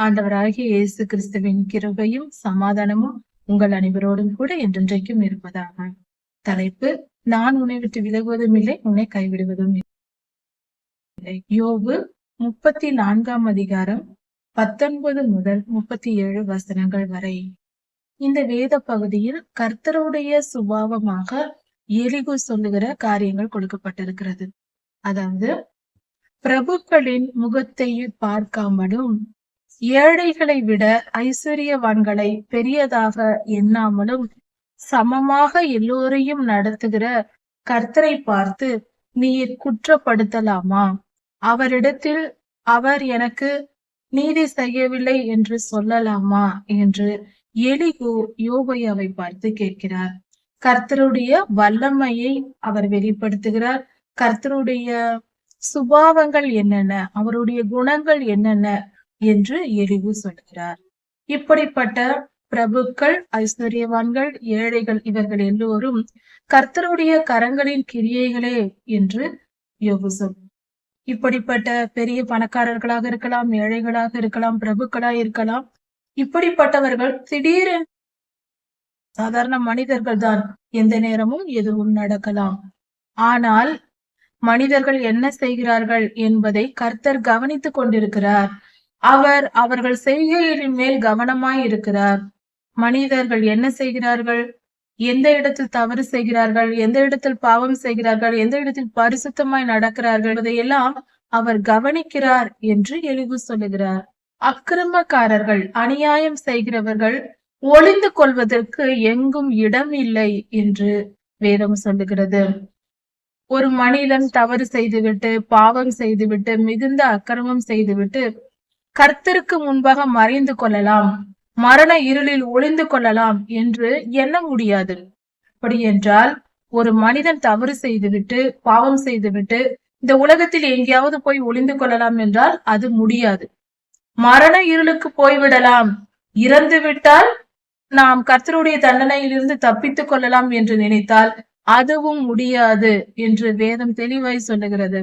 ஆண்டவராகிய இயேசு கிறிஸ்துவின் கிருபையும் சமாதானமும் உங்கள் அனைவரோடும் கூட என்றென்றைக்கும் இருப்பதாக. தலைப்பு: நான் உன்னை விட்டு விலகுவதும் இல்லை, உன்னை கைவிடுவதும் இல்லை. யோபு 34ஆம் அதிகாரம் 19 முதல் 37 வசனங்கள் வரை. இந்த வேத பகுதியில் கர்த்தருடைய சுபாவமாக எலிகு சொல்லுகிற காரியங்கள் கொடுக்கப்பட்டிருக்கிறது. அதாவது, பிரபுக்களின் முகத்தை பார்க்காமலும் ஏழைகளை விட ஐஸ்வர்யவான்களை பெரியதாக எண்ணாமலும் சமமாக எல்லோரையும் நடத்துகிற கர்த்தரை பார்த்து நீர் குற்றப்படுத்தலாமா? அவரிடத்தில் அவர் எனக்கு நீதி செய்யவில்லை என்று சொல்லலாமா என்று எலிகு யோபையாவை பார்த்து கேட்கிறார். கர்த்தருடைய வல்லமையை அவர் வெளிப்படுத்துகிறார். கர்த்தருடைய சுபாவங்கள் என்னென்ன, அவருடைய குணங்கள் என்னென்ன என்று எலிகு சொல்கிறார். இப்படிப்பட்ட பிரபுக்கள், ஐஸ்வர்யவான்கள், ஏழைகள் இவர்கள் எல்லோரும் கர்த்தருடைய கரங்களின் கிரியைகளே என்று யோபு சொல். இப்படிப்பட்ட பெரிய பணக்காரர்களாக இருக்கலாம், ஏழைகளாக இருக்கலாம், பிரபுக்களாக இருக்கலாம். இப்படிப்பட்டவர்கள் திடீரென சாதாரண மனிதர்கள் தான், எந்த நேரமும் எதுவும் நடக்கலாம். ஆனால் மனிதர்கள் என்ன செய்கிறார்கள் என்பதை கர்த்தர் கவனித்துக் கொண்டிருக்கிறார். அவர் அவர்கள் செய்கையின் மேல் கவனமாய் இருக்கிறார். மனிதர்கள் என்ன செய்கிறார்கள், எந்த இடத்தில் தவறு செய்கிறார்கள், எந்த இடத்தில் பாவம் செய்கிறார்கள், எந்த இடத்தில் பரிசுத்தமாய் நடக்கிறார்கள் என்பதையெல்லாம் அவர் கவனிக்கிறார் என்று எலிகு சொல்லுகிறார். அக்கிரமக்காரர்கள், அநியாயம் செய்கிறவர்கள் ஒளிந்து கொள்வதற்கு எங்கும் இடம் இல்லை என்று வேதம் சொல்லுகிறது. ஒரு மனிதன் தவறு செய்துவிட்டு, பாவம் செய்துவிட்டு, மிகுந்த அக்கிரமம் செய்துவிட்டு கர்த்தருக்கு முன்பாக மறைந்து கொள்ளலாம், மரண இருளில் ஒளிந்து கொள்ளலாம் என்று எண்ண முடியாது. அப்படி என்றால், ஒரு மனிதன் தவறு செய்துவிட்டு, பாவம் செய்துவிட்டு இந்த உலகத்தில் எங்கேயாவது போய் ஒளிந்து கொள்ளலாம் என்றால் அது முடியாது. மரண இருளுக்கு போய்விடலாம், இறந்து விட்டால் நாம் கர்த்தருடைய தண்டனையிலிருந்து தப்பித்துக் கொள்ளலாம் என்று நினைத்தால் அதுவும் முடியாது என்று வேதம் தெளிவாய் சொல்லுகிறது.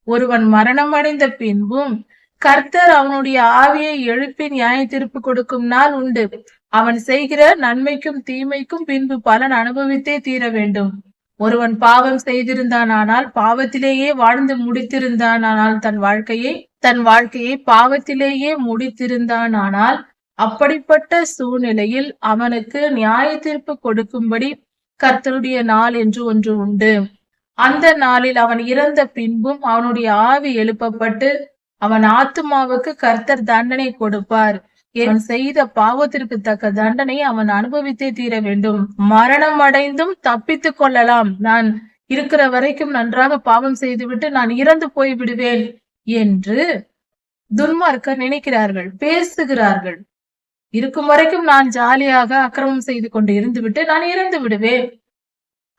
ஒருவன் மரணம் அடைந்த பின்பும் கர்த்தர் அவனுடைய ஆவியை எழுப்பி நியாய தீர்ப்பு கொடுக்கும் நாள் உண்டு. அவன் செய்கிற நன்மைக்கும் தீமைக்கும் பின்பு பலன் அனுபவித்தே தீர வேண்டும். ஒருவன் பாவம் செய்திருந்தானால், பாவத்திலேயே வாழ்ந்து முடித்திருந்தானால், தன் வாழ்க்கையை பாவத்திலேயே முடித்திருந்தானால், அப்படிப்பட்ட சூழ்நிலையில் அவனுக்கு நியாய தீர்ப்பு கொடுக்கும்படி கர்த்தருடைய நாள் என்று ஒன்று உண்டு. அந்த நாளில் அவன் இறந்த பின்பும் அவனுடைய ஆவி எழுப்பப்பட்டு அவன் ஆத்துமாவுக்கு கர்த்தர் தண்டனை கொடுப்பார். அவன் செய்த பாவத்திற்கு தக்க தண்டனை அவன் அனுபவித்தே தீர வேண்டும். மரணம் அடைந்தும் தப்பித்துக் கொள்ளலாம், நான் இருக்கிற வரைக்கும் நன்றாக பாவம் செய்துவிட்டு நான் இறந்து போய் விடுவேன் என்று துன்மார்க்கர் நினைக்கிறார்கள், பேசுகிறார்கள். இருக்கும் வரைக்கும் நான் ஜாலியாக அக்கிரமம் செய்து கொண்டு இருந்துவிட்டு நான் இறந்து விடுவேன்,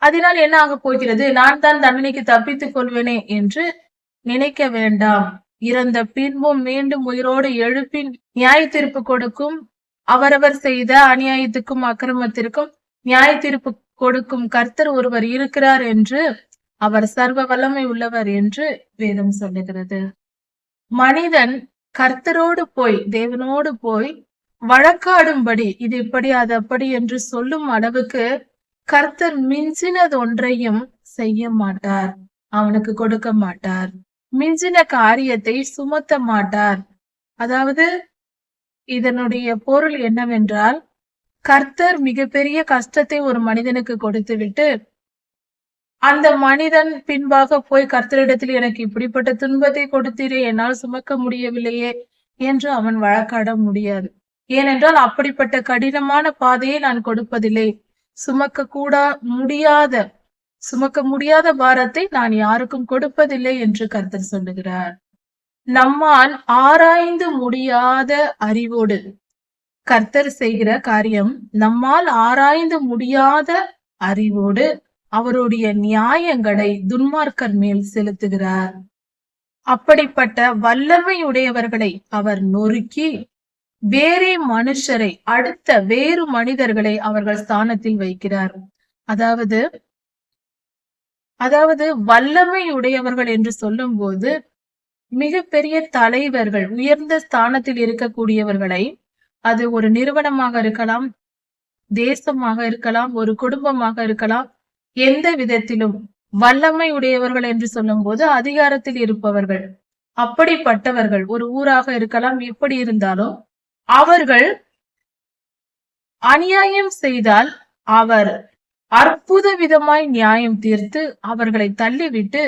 அதனால் என்ன ஆக போகிறது, நான் தான் தண்டனைக்கு தப்பித்துக் கொள்வேனே என்று நினைக்க வேண்டாம். இறந்த பின்பும் மீண்டும் உயிரோடு எழுப்பி நியாய தீர்ப்பு கொடுக்கும், அவரவர் செய்த அநியாயத்துக்கும் அக்கிரமத்திற்கும் நியாய தீர்ப்பு கொடுக்கும் கர்த்தர் ஒருவர் இருக்கிறார் என்று, அவர் சர்வ வல்லமை உள்ளவர் என்று வேதம் சொல்லுகிறது. மனிதன் கர்த்தரோடு போய், தேவனோடு போய் வழக்காடும்படி இது இப்படி அது அப்படி என்று சொல்லும் அளவுக்கு கர்த்தர் மிஞ்சினது ஒன்றையும் செய்ய மாட்டார், அவனுக்கு கொடுக்க மாட்டார். மிஞ்சின காரியத்தை சுமத்த மாட்டார். அதாவது இதனுடைய பொருள் என்னவென்றால், கர்த்தர் மிகப்பெரிய கஷ்டத்தை ஒரு மனிதனுக்கு கொடுத்து விட்டு அந்த மனிதன் பின்பாக போய் கர்த்தரிடத்தில் எனக்கு இப்படிப்பட்ட துன்பத்தை கொடுத்தீரே, என்னால் சுமக்க முடியவில்லையே என்று அவன் வழக்காட முடியாது. ஏனென்றால் அப்படிப்பட்ட கடினமான பாதையை நான் கொடுப்பதில்லை. சுமக்க முடியாத பாரத்தை நான் யாருக்கும் கொடுப்பதில்லை என்று கர்த்தர் சொல்லுகிறார். நம்மால் ஆராய்ந்து முடியாத அறிவோடு கர்த்தர் செய்கிற காரியம், நம்மால் ஆராய்ந்து முடியாத அறிவோடு அவருடைய நியாயங்களை துன்மார்க்கர் மேல் செலுத்துகிறார். அப்படிப்பட்ட வல்லமையுடையவர்களை அவர் நொறுக்கி வேறே மனுஷரை, அடுத்த வேறு மனிதர்களை அவர்கள் ஸ்தானத்தில் வைக்கிறார். அதாவது வல்லமை உடையவர்கள் என்று சொல்லும் போது மிகப்பெரிய தலைவர்கள், உயர்ந்த ஸ்தானத்தில் இருக்கக்கூடியவர்களை, அது ஒரு நிறுவனமாக இருக்கலாம், தேசமாக இருக்கலாம், ஒரு குடும்பமாக இருக்கலாம், எந்த விதத்திலும் வல்லமை உடையவர்கள் என்று சொல்லும் போது அதிகாரத்தில் இருப்பவர்கள், அப்படிப்பட்டவர்கள் ஒரு ஊராக இருக்கலாம், எப்படி இருந்தாலும் அவர்கள் அநியாயம் செய்தால் அவர் அற்புத விதமாய் நியாயம் தீர்த்து அவர்களை தள்ளிவிட்டு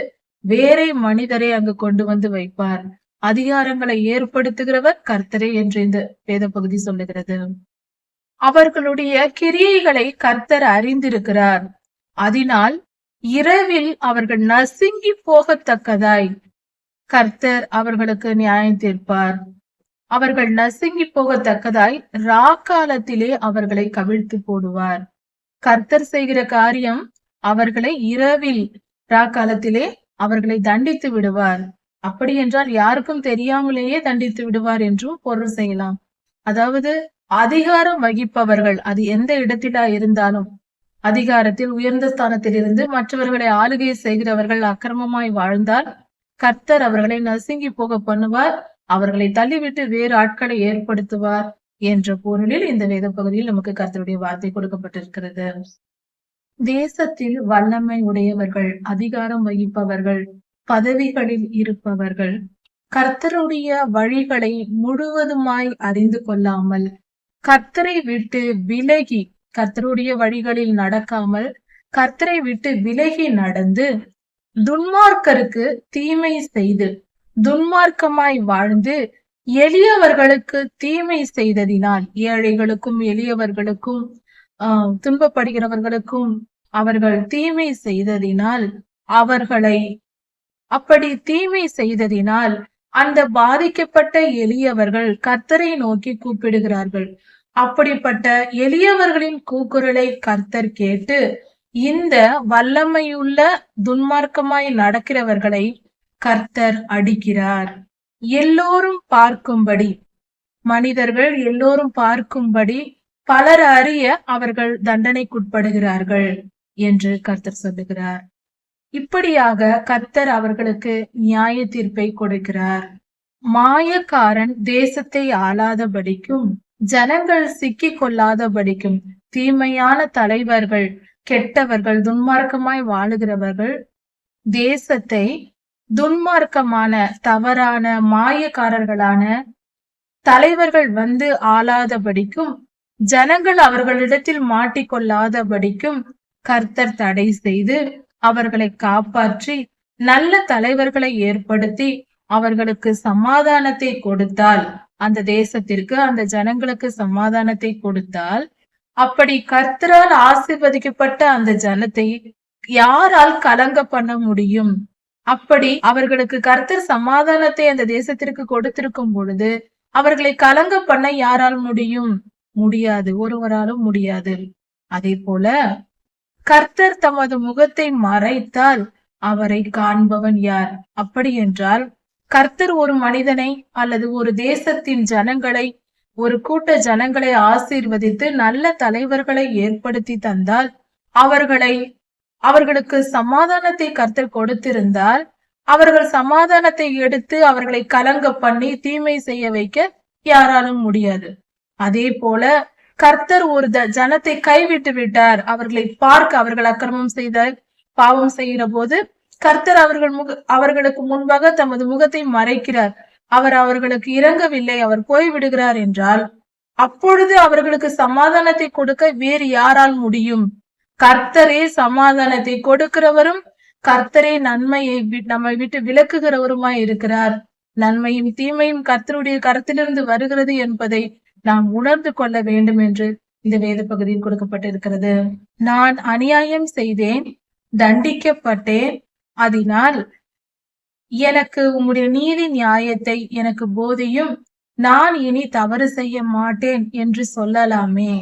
வேறே மனிதரை அங்கு கொண்டு வந்து வைப்பார். அதிகாரங்களை ஏற்படுத்துகிறவர் கர்த்தரே என்று இந்த வேத பகுதி சொல்லுகிறது. அவர்களுடைய கிரியைகளை கர்த்தர் அறிந்திருக்கிறார். அதனால் இரவில் அவர்கள் நசுங்கி போகத்தக்கதாய் கர்த்தர் அவர்களுக்கு நியாயம் தீர்ப்பார். அவர்கள் நசுங்கி போகத்தக்கதாய் ராக்காலத்திலே அவர்களை கவிழ்த்து போடுவார். கர்த்தர் செய்கிற காரியம் அவர்களை இரவில் ராக்காலத்திலே அவர்களை தண்டித்து விடுவார். அப்படி என்றால் யாருக்கும் தெரியாமலேயே தண்டித்து விடுவார் என்றும் பொருள் செய்யலாம். அதாவது அதிகாரம் வகிப்பவர்கள், அது எந்த இடத்திலா இருந்தாலும், அதிகாரத்தில் உயர்ந்த ஸ்தானத்தில் இருந்து மற்றவர்களை ஆளுகை செய்கிறவர்கள் அக்கிரமமாய் வாழ்ந்தால் கர்த்தர் அவர்களை நசுங்கி போக பண்ணுவார், அவர்களை தள்ளிவிட்டு வேறு ஆட்களை ஏற்படுத்துவார் என்ற பொருளில் இந்த வேத பகுதியில் நமக்கு கர்த்தருடைய வார்த்தை கொடுக்கப்பட்டிருக்கிறது. தேசத்தில் வல்லமை உடையவர்கள், அதிகாரம் வகிப்பவர்கள், பதவிகளில் இருப்பவர்கள் கர்த்தருடைய வழிகளை முழுவதுமாய் அறிந்து கொள்ளாமல், கர்த்தரை விட்டு விலகி, கர்த்தருடைய வழிகளில் நடக்காமல் கர்த்தரை விட்டு விலகி நடந்து துன்மார்க்கருக்கு தீமை செய்து துன்மார்க்கமாய் வாழ்ந்து எளியவர்களுக்கு தீமை செய்ததினால், ஏழைகளுக்கும் எளியவர்களுக்கும் துன்பப்படுகிறவர்களுக்கும் அவர்கள் தீமை செய்ததினால், அவர்களை அப்படி தீமை செய்ததினால் அந்த பாதிக்கப்பட்ட எளியவர்கள் கர்த்தரை நோக்கி கூப்பிடுகிறார்கள். அப்படிப்பட்ட எளியவர்களின் கூக்குரலை கர்த்தர் கேட்டு இந்த வல்லமையுள்ள துன்மார்க்கமாய் நடக்கிறவர்களை கர்த்தர் அடிக்கிறார். எல்லோரும் பார்க்கும்படி, மனிதர்கள் எல்லோரும் பார்க்கும்படி பலர் அறிய அவர்கள் தண்டனைக்குட்படுகிறார்கள் என்று கர்த்தர் சொல்லுகிறார். இப்படியாக கர்த்தர் அவர்களுக்கு நியாய தீர்ப்பை கொடுக்கிறார். மாயக்காரன் தேசத்தை ஆளாதபடிக்கும், ஜனங்கள் சிக்கிக் கொள்ளாதபடிக்கும், தீமையான தலைவர்கள், கெட்டவர்கள், துன்மார்க்கமாய் வாழுகிறவர்கள் தேசத்தை துன்மார்க்கமான, தவறான, மாயக்காரர்களான தலைவர்கள் வந்து ஆளாதபடிக்கும், ஜனங்கள் அவர்களிடத்தில் மாட்டிக்கொள்ளாதபடிக்கும் கர்த்தர் தடை செய்து அவர்களை காப்பாற்றி நல்ல தலைவர்களை ஏற்படுத்தி அவர்களுக்கு சமாதானத்தை கொடுத்தால், அந்த தேசத்திற்கு, அந்த ஜனங்களுக்கு சமாதானத்தை கொடுத்தால், அப்படி கர்த்தரால் ஆசீர்வதிக்கப்பட்ட அந்த ஜனத்தை யாரால் கலங்க பண்ண முடியும்? அப்படி அவர்களுக்கு கர்த்தர் சமாதானத்தை அந்த தேசத்திற்கு கொடுத்திருக்கும் பொழுது அவர்களை கலங்க பண்ண யாரால் முடியும்? முடியாது, ஒருவராலும் முடியாது. அதே போல கர்த்தர் தமது முகத்தை மறைத்தால் அவரை காண்பவன் யார்? அப்படி என்றால் கர்த்தர் ஒரு மனிதனை அல்லது ஒரு தேசத்தின் ஜனங்களை, ஒரு கூட்ட ஜனங்களை ஆசீர்வதித்து நல்ல தலைவர்களை ஏற்படுத்தி தந்தால், அவர்களுக்கு சமாதானத்தை கர்த்தர் கொடுத்திருந்தால், அவர்கள் சமாதானத்தை எடுத்து அவர்களை கலங்க பண்ணி தீமை செய்ய வைக்க யாராலும் முடியாது. அதே போல கர்த்தர் ஒரு ஜனத்தை கைவிட்டு விட்டார், அவர்களை பார்க்க, அவர்கள் அக்கிரமம் செய்த பாவம் செய்கிற போது கர்த்தர் அவர்களுக்கு முன்பாக தமது முகத்தை மறைக்கிறார், அவர் அவர்களுக்கு இறங்கவில்லை, அவர் போய்விடுகிறார் என்றால், அப்பொழுது அவர்களுக்கு சமாதானத்தை கொடுக்க வேறு யாரால் முடியும்? கர்த்தரே சமாதானத்தை கொடுக்கிறவரும், கர்த்தரே நன்மையை நம்மை விட்டு விலக்குகிறவருமாய் இருக்கிறார். நன்மையும் தீமையும் கர்த்தருடைய கரத்திலிருந்து வருகிறது என்பதை நாம் உணர்ந்து கொள்ள வேண்டும் என்று இந்த வேத பகுதியில் கொடுக்கப்பட்டிருக்கிறது. நான் அநியாயம் செய்தேன், தண்டிக்கப்பட்டேன், அதனால் எனக்கு உம்முடைய நீதி நியாயத்தை எனக்கு போதியும், நான் இனி தவறு செய்ய மாட்டேன் என்று சொல்லலாமே.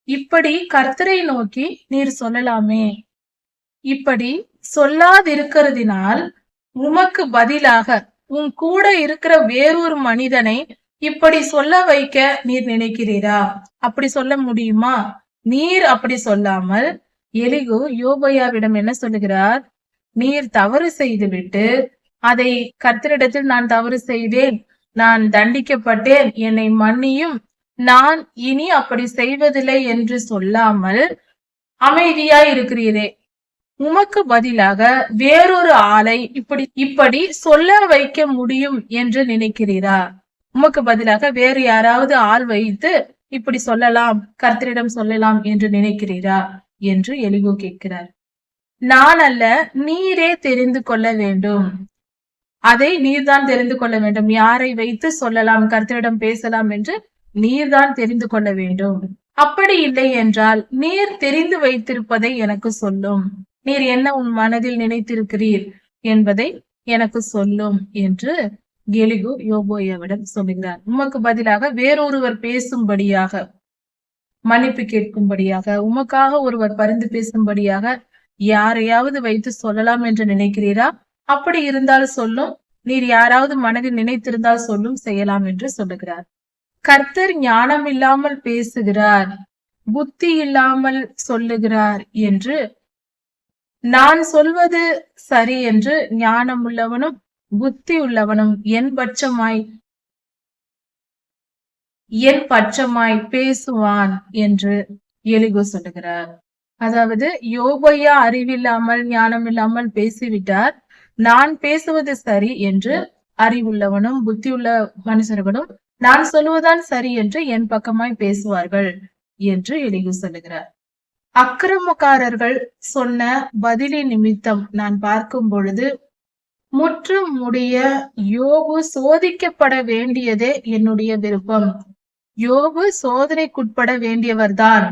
இப்படி கர்த்தரை நோக்கி நீர் சொல்லலாமே. இப்படி சொல்லாதிருக்கிறதினால் உமக்கு பதிலாக உன் கூட இருக்கிற வேறொரு மனிதனை இப்படி சொல்ல வைக்க நீர் நினைக்கிறீரா? அப்படி சொல்ல முடியுமா? நீர் அப்படி சொல்லாமல் எலிகு யோபையாவிடம் என்ன சொல்லுகிறார்? நீர் தவறு செய்துவிட்டு அதை கர்த்தரிடத்தில் நான் தவறு செய்தேன், நான் தண்டிக்கப்பட்டேன், என்னை மன்னியும், நான் இனி அப்படி செய்வதில்லை என்று சொல்லாமல் அமைதியாய் இருக்கிறீரே, உமக்கு பதிலாக வேறொரு ஆளை இப்படி சொல்ல வைக்க முடியும் என்று நினைக்கிறீரா? உமக்கு பதிலாக வேறு யாராவது ஆள் வைத்து இப்படி சொல்லலாம், கர்த்தரிடம் சொல்லலாம் என்று நினைக்கிறீரா என்று எலிகூ கேட்கிறார். நான் அல்ல, நீரே தெரிந்து கொள்ள வேண்டும். அதை நீர்தான் தெரிந்து கொள்ள வேண்டும். யாரை வைத்து சொல்லலாம், கர்த்தரிடம் பேசலாம் என்று நீர்தான் தெரிந்து கொள்ள வேண்டும். அப்படி இல்லை என்றால் நீர் தெரிந்து வைத்திருப்பதை எனக்கு சொல்லும். நீர் என்ன உன் மனதில் நினைத்திருக்கிறீர் என்பதை எனக்கு சொல்லும் என்று எலிகூ யோபோயாவிடம் சொல்லுகிறார். உமக்கு பதிலாக வேறொருவர் பேசும்படியாக, மன்னிப்பு கேட்கும்படியாக, உமக்காக ஒருவர் பரிந்து பேசும்படியாக யாரையாவது வைத்து சொல்லலாம் என்று நினைக்கிறீரா? அப்படி இருந்தால் சொல்லும். நீர் யாராவது மனதில் நினைத்திருந்தால் சொல்லும், செய்யலாம் என்று சொல்லுகிறார். கர்த்தர் ஞானம் இல்லாமல் பேசுகிறார், புத்தி இல்லாமல் சொல்லுகிறார் என்று, நான் சொல்வது சரி என்று ஞானம் உள்ளவனும் புத்தி உள்ளவனும் என் பட்சமாய் பேசுவான் என்று எலிகூ சொல்லுகிறார். அதாவது யோபோயா அறிவில்லாமல் ஞானம் இல்லாமல் பேசிவிட்டார். நான் பேசுவது சரி என்று அறிவுள்ளவனும் புத்தியுள்ள மனுஷர்களும் நான் சொல்லுவதான் சரி என்று என் பக்கமாய் பேசுவார்கள் என்று எலிகூ சொல்லுகிறார். அக்கிரமக்காரர்கள் சொன்ன பதிலின் நிமித்தம் நான் பார்க்கும் பொழுது முற்றும் முடிய யோபு சோதிக்கப்பட வேண்டியதே என்னுடைய விருப்பம். யோபு சோதனைக்குட்பட வேண்டியவர்தான்.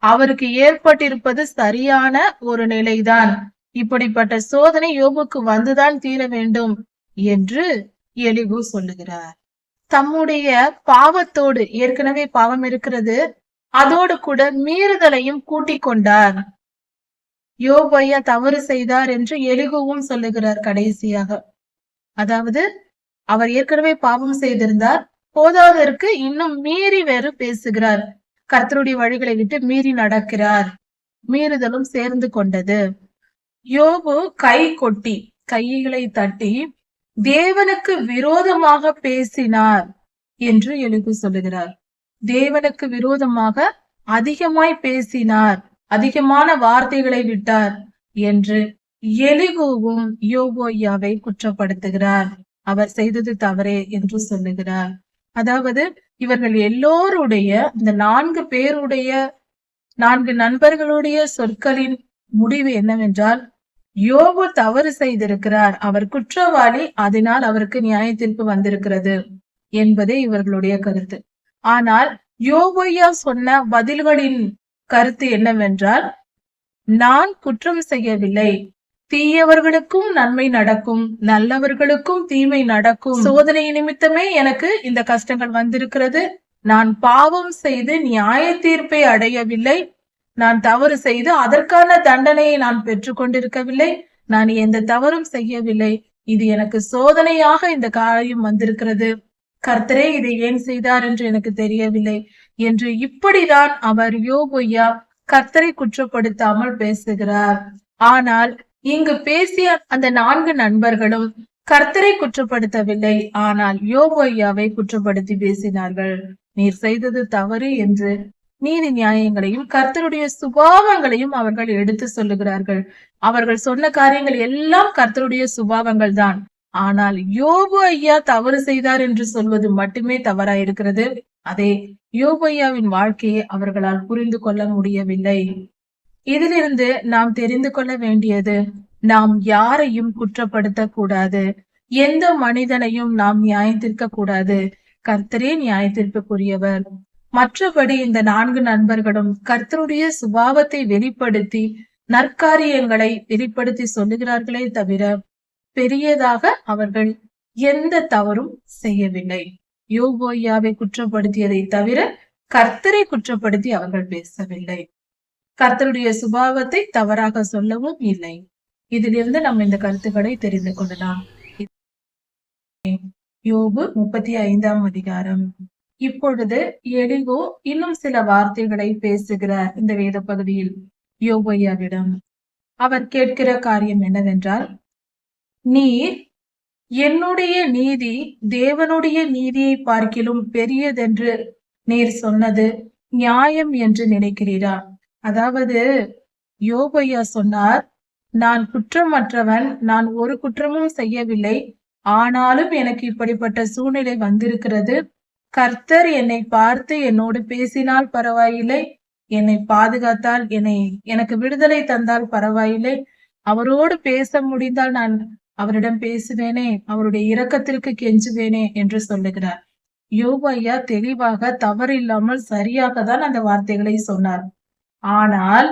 அவருக்கு ஏற்பட்டிருப்பது சரியான ஒரு நிலைதான். இப்படிப்பட்ட சோதனை யோபுக்கு வந்துதான் தீர வேண்டும் என்று எலிகூ சொல்லுகிறார். தம்முடைய பாவத்தோடு, ஏற்கனவே பாவம் இருக்கிறது, அதோடு கூட மீறுதலையும் கூட்டிக் கொண்டார். யோபோயா தவறு செய்தார் என்று எலிகூவும் சொல்லுகிறார் கடைசியாக. அதாவது அவர் ஏற்கனவே பாவம் செய்திருந்தார், போதாதற்கு இன்னும் மீறி வேறு பேசுகிறார். கர்த்தருடைய வழிகளை விட்டு மீறி நடக்கிறார். மீறுதலும் சேர்ந்து கொண்டது. யோபு கை கொட்டி, கைகளை தட்டி தேவனுக்கு விரோதமாக பேசினார் என்று எலிகூ சொல்லுகிறார். தேவனுக்கு விரோதமாக அதிகமாய் பேசினார், அதிகமான வார்த்தைகளை விட்டார் என்று எலிகூவும் யோபோயாவை குற்றப்படுத்துகிறார். அவர் செய்தது தவறே என்று சொல்லுகிறார். அதாவது இவர்கள் எல்லோருடைய, இந்த 4 பேருடைய, 4 நண்பர்களுடைய சொற்களின் முடிவு என்னவென்றால், யோபு தவறு செய்திருக்கிறார், அவர் குற்றவாளி, அதனால் அவருக்கு நியாய தீர்ப்பு வந்திருக்கிறது என்பதே இவர்களுடைய கருத்து. ஆனால் யோபோயா சொன்ன பதில்களின் கருத்து என்னவென்றால், நான் குற்றம் செய்யவில்லை, தீயவர்களுக்கும் நன்மை நடக்கும், நல்லவர்களுக்கும் தீமை நடக்கும், சோதனை நிமித்தமே எனக்கு இந்த கஷ்டங்கள் வந்திருக்கிறது, நான் பாவம் செய்து நியாய தீர்ப்பை அடையவில்லை, நான் தவறு செய்து அதற்கான தண்டனையை நான் பெற்றுக் கொண்டிருக்கவில்லை, நான் எந்த தவறும் செய்யவில்லை, இது எனக்கு சோதனையாக இந்த காரியம் வந்திருக்கிறது, கர்த்தரே இதை ஏன் செய்தார் என்று எனக்கு தெரியவில்லை என்று இப்படிதான் அவர் யோபோயா கர்த்தரை குற்றப்படுத்தாமல் பேசுகிறார். ஆனால் இங்கு பேசிய அந்த 4 நண்பர்களும் கர்த்தரை குற்றப்படுத்தவில்லை, ஆனால் யோபோயாவை குற்றப்படுத்தி பேசினார்கள். நீர் செய்தது தவறு என்று நீதி நியாயங்களையும் கர்த்தருடைய சுபாவங்களையும் அவர்கள் எடுத்து சொல்லுகிறார்கள். அவர்கள் சொன்ன காரியங்கள் எல்லாம் கர்த்தருடைய சுபாவங்கள் தான். ஆனால் யோபு ஐயா தவறு செய்தார் என்று சொல்வது மட்டுமே தவறாயிருக்கிறது. அதே யோபோயாவின் வாழ்க்கையை அவர்களால் புரிந்து கொள்ள முடியவில்லை. இதிலிருந்து நாம் தெரிந்து கொள்ள வேண்டியது, நாம் யாரையும் குற்றப்படுத்த கூடாது, எந்த மனிதனையும் நாம் நியாயத்திற்க கூடாது. கர்த்தரே நியாயத்திற்குரியவர். மற்றபடி இந்த 4 நண்பர்களும் கர்த்தருடைய சுபாவத்தை வெளிப்படுத்தி நற்காரியங்களை வெளிப்படுத்தி சொல்லுகிறார்களே தவிர பெரியதாக அவர்கள் எந்த தவறும் செய்யவில்லை. யோபோயாவை குற்றப்படுத்தியதை தவிர கர்த்தரை குற்றப்படுத்தி அவர்கள் பேசவில்லை. கர்த்தருடைய சுபாவத்தை தவறாக சொல்லவும் இல்லை. இதிலிருந்து நம்ம இந்த கருத்துக்களை தெரிந்து கொள்ளலாம். யோபு 35ஆம் அதிகாரம். இப்பொழுது எலிகூ இன்னும் சில வார்த்தைகளை பேசுகிறார் இந்த வேத பகுதியில் யோபோயாவிடம். அவர் கேட்கிற காரியம் என்னவென்றால், நீர் என்னுடைய நீதி தேவனுடைய நீதியை பார்க்கிலும் பெரியதென்று நீர் சொன்னது நியாயம் என்று நினைக்கிறீரா? அதாவது யோபு ஐயா சொன்னார், நான் குற்றமற்றவன், நான் ஒரு குற்றமும் செய்யவில்லை, ஆனாலும் எனக்கு இப்படிப்பட்ட சூழ்நிலை வந்திருக்கிறது. கர்த்தர் என்னை பார்த்து என்னோடு பேசினால் பரவாயில்லை, என்னை பாதுகாத்தால், எனக்கு விடுதலை தந்தால் பரவாயில்லை, அவரோடு பேச முடிந்தால் நான் அவரிடம் பேசுவேனே, அவருடைய இரக்கத்திற்கு கெஞ்சுவேனே என்று சொல்லுகிறார். யோபு ஐயா தெளிவாக தவறில்லாமல் சரியாக தான் அந்த வார்த்தைகளை சொன்னார். ஆனால்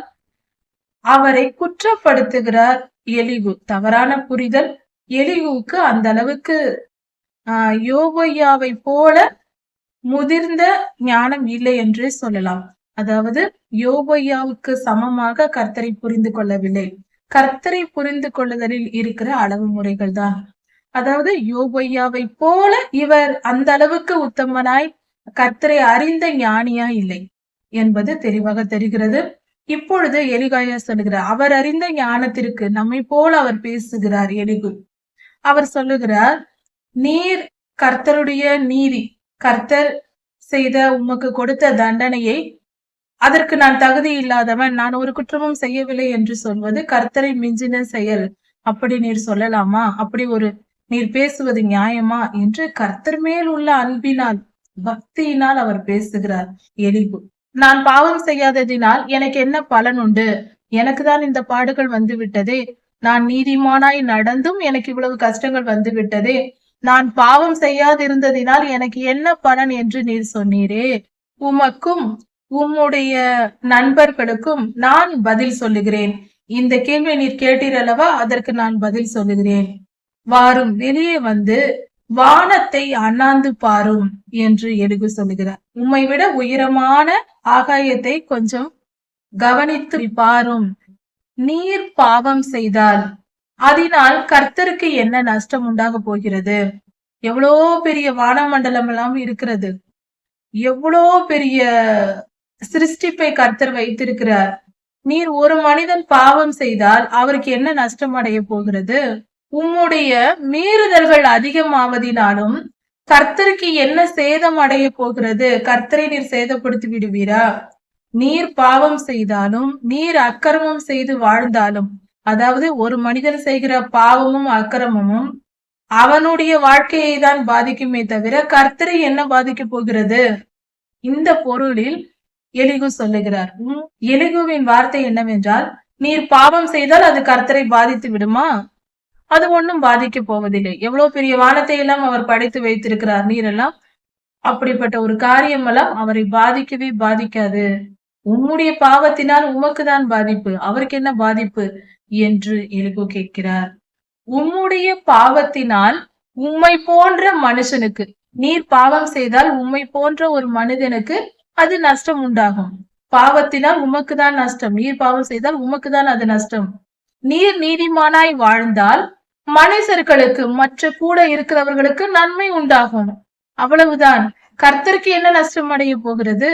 அவரை குற்றப்படுத்துகிறார் எலிகு. தவறான புரிதல். எலிகுவுக்கு அந்த அளவுக்கு யோபு ஐயாவை போல முதிர்ந்த ஞானம் இல்லை என்றே சொல்லலாம். அதாவது யோபு ஐயாவுக்கு சமமாக கர்த்தரை புரிந்து கொள்ளவில்லை. கர்த்தரை புரிந்து கொள்ளுதலில் இருக்கிற அளவு முறைகள் தான். அதாவது யோபு ஐயாவை போல இவர் அந்த அளவுக்கு உத்தமனாய் கர்த்தரை அறிந்த ஞானியா இல்லை என்பது தெளிவாக தெரிகிறது. இப்பொழுது எலிகாயா சொல்லுகிறார், அவர் அறிந்த ஞானத்திற்கு நம்மை போல அவர் பேசுகிறார். எலிகு அவர் சொல்லுகிறார், நீர் கர்த்தருடைய நீதி, கர்த்தர் செய்த உமக்கு கொடுத்த தண்டனையை, அதற்கு நான் தகுதி இல்லாதவன், நான் ஒரு குற்றமும் செய்யவில்லை என்று சொல்வது கர்த்தரை மிஞ்சின செயல். அப்படி நீர் சொல்லலாமா? அப்படி ஒரு நீர் பேசுவது நியாயமா என்று கர்த்தர் மேல் உள்ள அன்பினால் பக்தியினால் அவர் பேசுகிறார். எலிகு, நான் பாவம் செய்யாததினால் எனக்கு என்ன பலன் உண்டு? எனக்கு தான் இந்த பாடுகள் வந்து விட்டதே, நான் நீதிமானாய் நடந்தும் எனக்கு இவ்வளவு கஷ்டங்கள் வந்து விட்டதே, நான் பாவம் செய்யாதிருந்ததினால் எனக்கு என்ன பலன் என்று நீர் சொன்னீரே, உமக்கும் உம்முடைய நண்பர்களுக்கும் நான் பதில் சொல்லுகிறேன். இந்த கேள்வியை நீர் கேட்டீர் அல்லவா, அதற்கு நான் பதில் சொல்லுகிறேன். வாரும், வெளியே வந்து வானத்தை அண்ணாந்து பாரும் என்று எலிகு சொல்லுகிறார். உம்மை விட உயரமான ஆகாயத்தை கொஞ்சம் கவனித்து பாரும். நீர் பாவம் செய்தால் அதனால் கர்த்தருக்கு என்ன நஷ்டம் உண்டாக போகிறது? எவ்வளோ பெரிய வானமண்டலம் எல்லாம் இருக்கிறது, எவ்வளோ பெரிய சிருஷ்டிப்பை கர்த்தர் வைத்திருக்கிறார். நீர் ஒரு மனிதன் பாவம் செய்தால் அவருக்கு என்ன நஷ்டம் அடைய போகிறது? உம்முடைய மீறுதல்கள் அதிகமாவதினாலும் கர்த்தருக்கு என்ன சேதம் அடைய போகிறது? கர்த்தரை நீர் சேதப்படுத்தி விடுவீரா? நீர் பாவம் செய்தாலும், நீர் அக்கிரமம் செய்து வாழ்ந்தாலும், அதாவது ஒரு மனிதன் செய்கிற பாவமும் அக்கிரமமும் அவனுடைய வாழ்க்கையை தான் பாதிக்குமே தவிர கர்த்தரை என்ன பாதிக்க போகிறது? இந்த பொருளில் எலிகு சொல்லுகிறார். எலிகுவின் வார்த்தை என்னவென்றால், நீர் பாவம் செய்தால் அது கர்த்தரை பாதித்து விடுமா? அது ஒண்ணும் பாதிக்க போவதில்லை. எவ்வளவு பெரிய வானத்தை எல்லாம் அவர் படைத்து வைத்திருக்கிறார், நீரெல்லாம். அப்படிப்பட்ட ஒரு காரியம் எல்லாம் அவரை பாதிக்கவே பாதிக்காது. உம்முடைய பாவத்தினால் உமக்கு தான் பாதிப்பு, அவருக்கு என்ன பாதிப்பு என்று எலிகு கேட்கிறார். உம்முடைய பாவத்தினால் உம்மை போன்ற மனுஷனுக்கு, நீர் பாவம் செய்தால் உம்மை போன்ற ஒரு மனிதனுக்கு அது நஷ்டம் உண்டாகும். பாவத்தினால் உமக்கு தான் நஷ்டம், நீர் பாவம் செய்தால் உமக்கு தான் அது நஷ்டம். நீர் நீதிமானாய் வாழ்ந்தால் மனுஷர்களுக்கு, மற்ற கூட இருக்கிறவர்களுக்கு நன்மை உண்டாகும். அவ்வளவுதான். கர்த்தருக்கு என்ன நஷ்டம் அடைய போகிறது?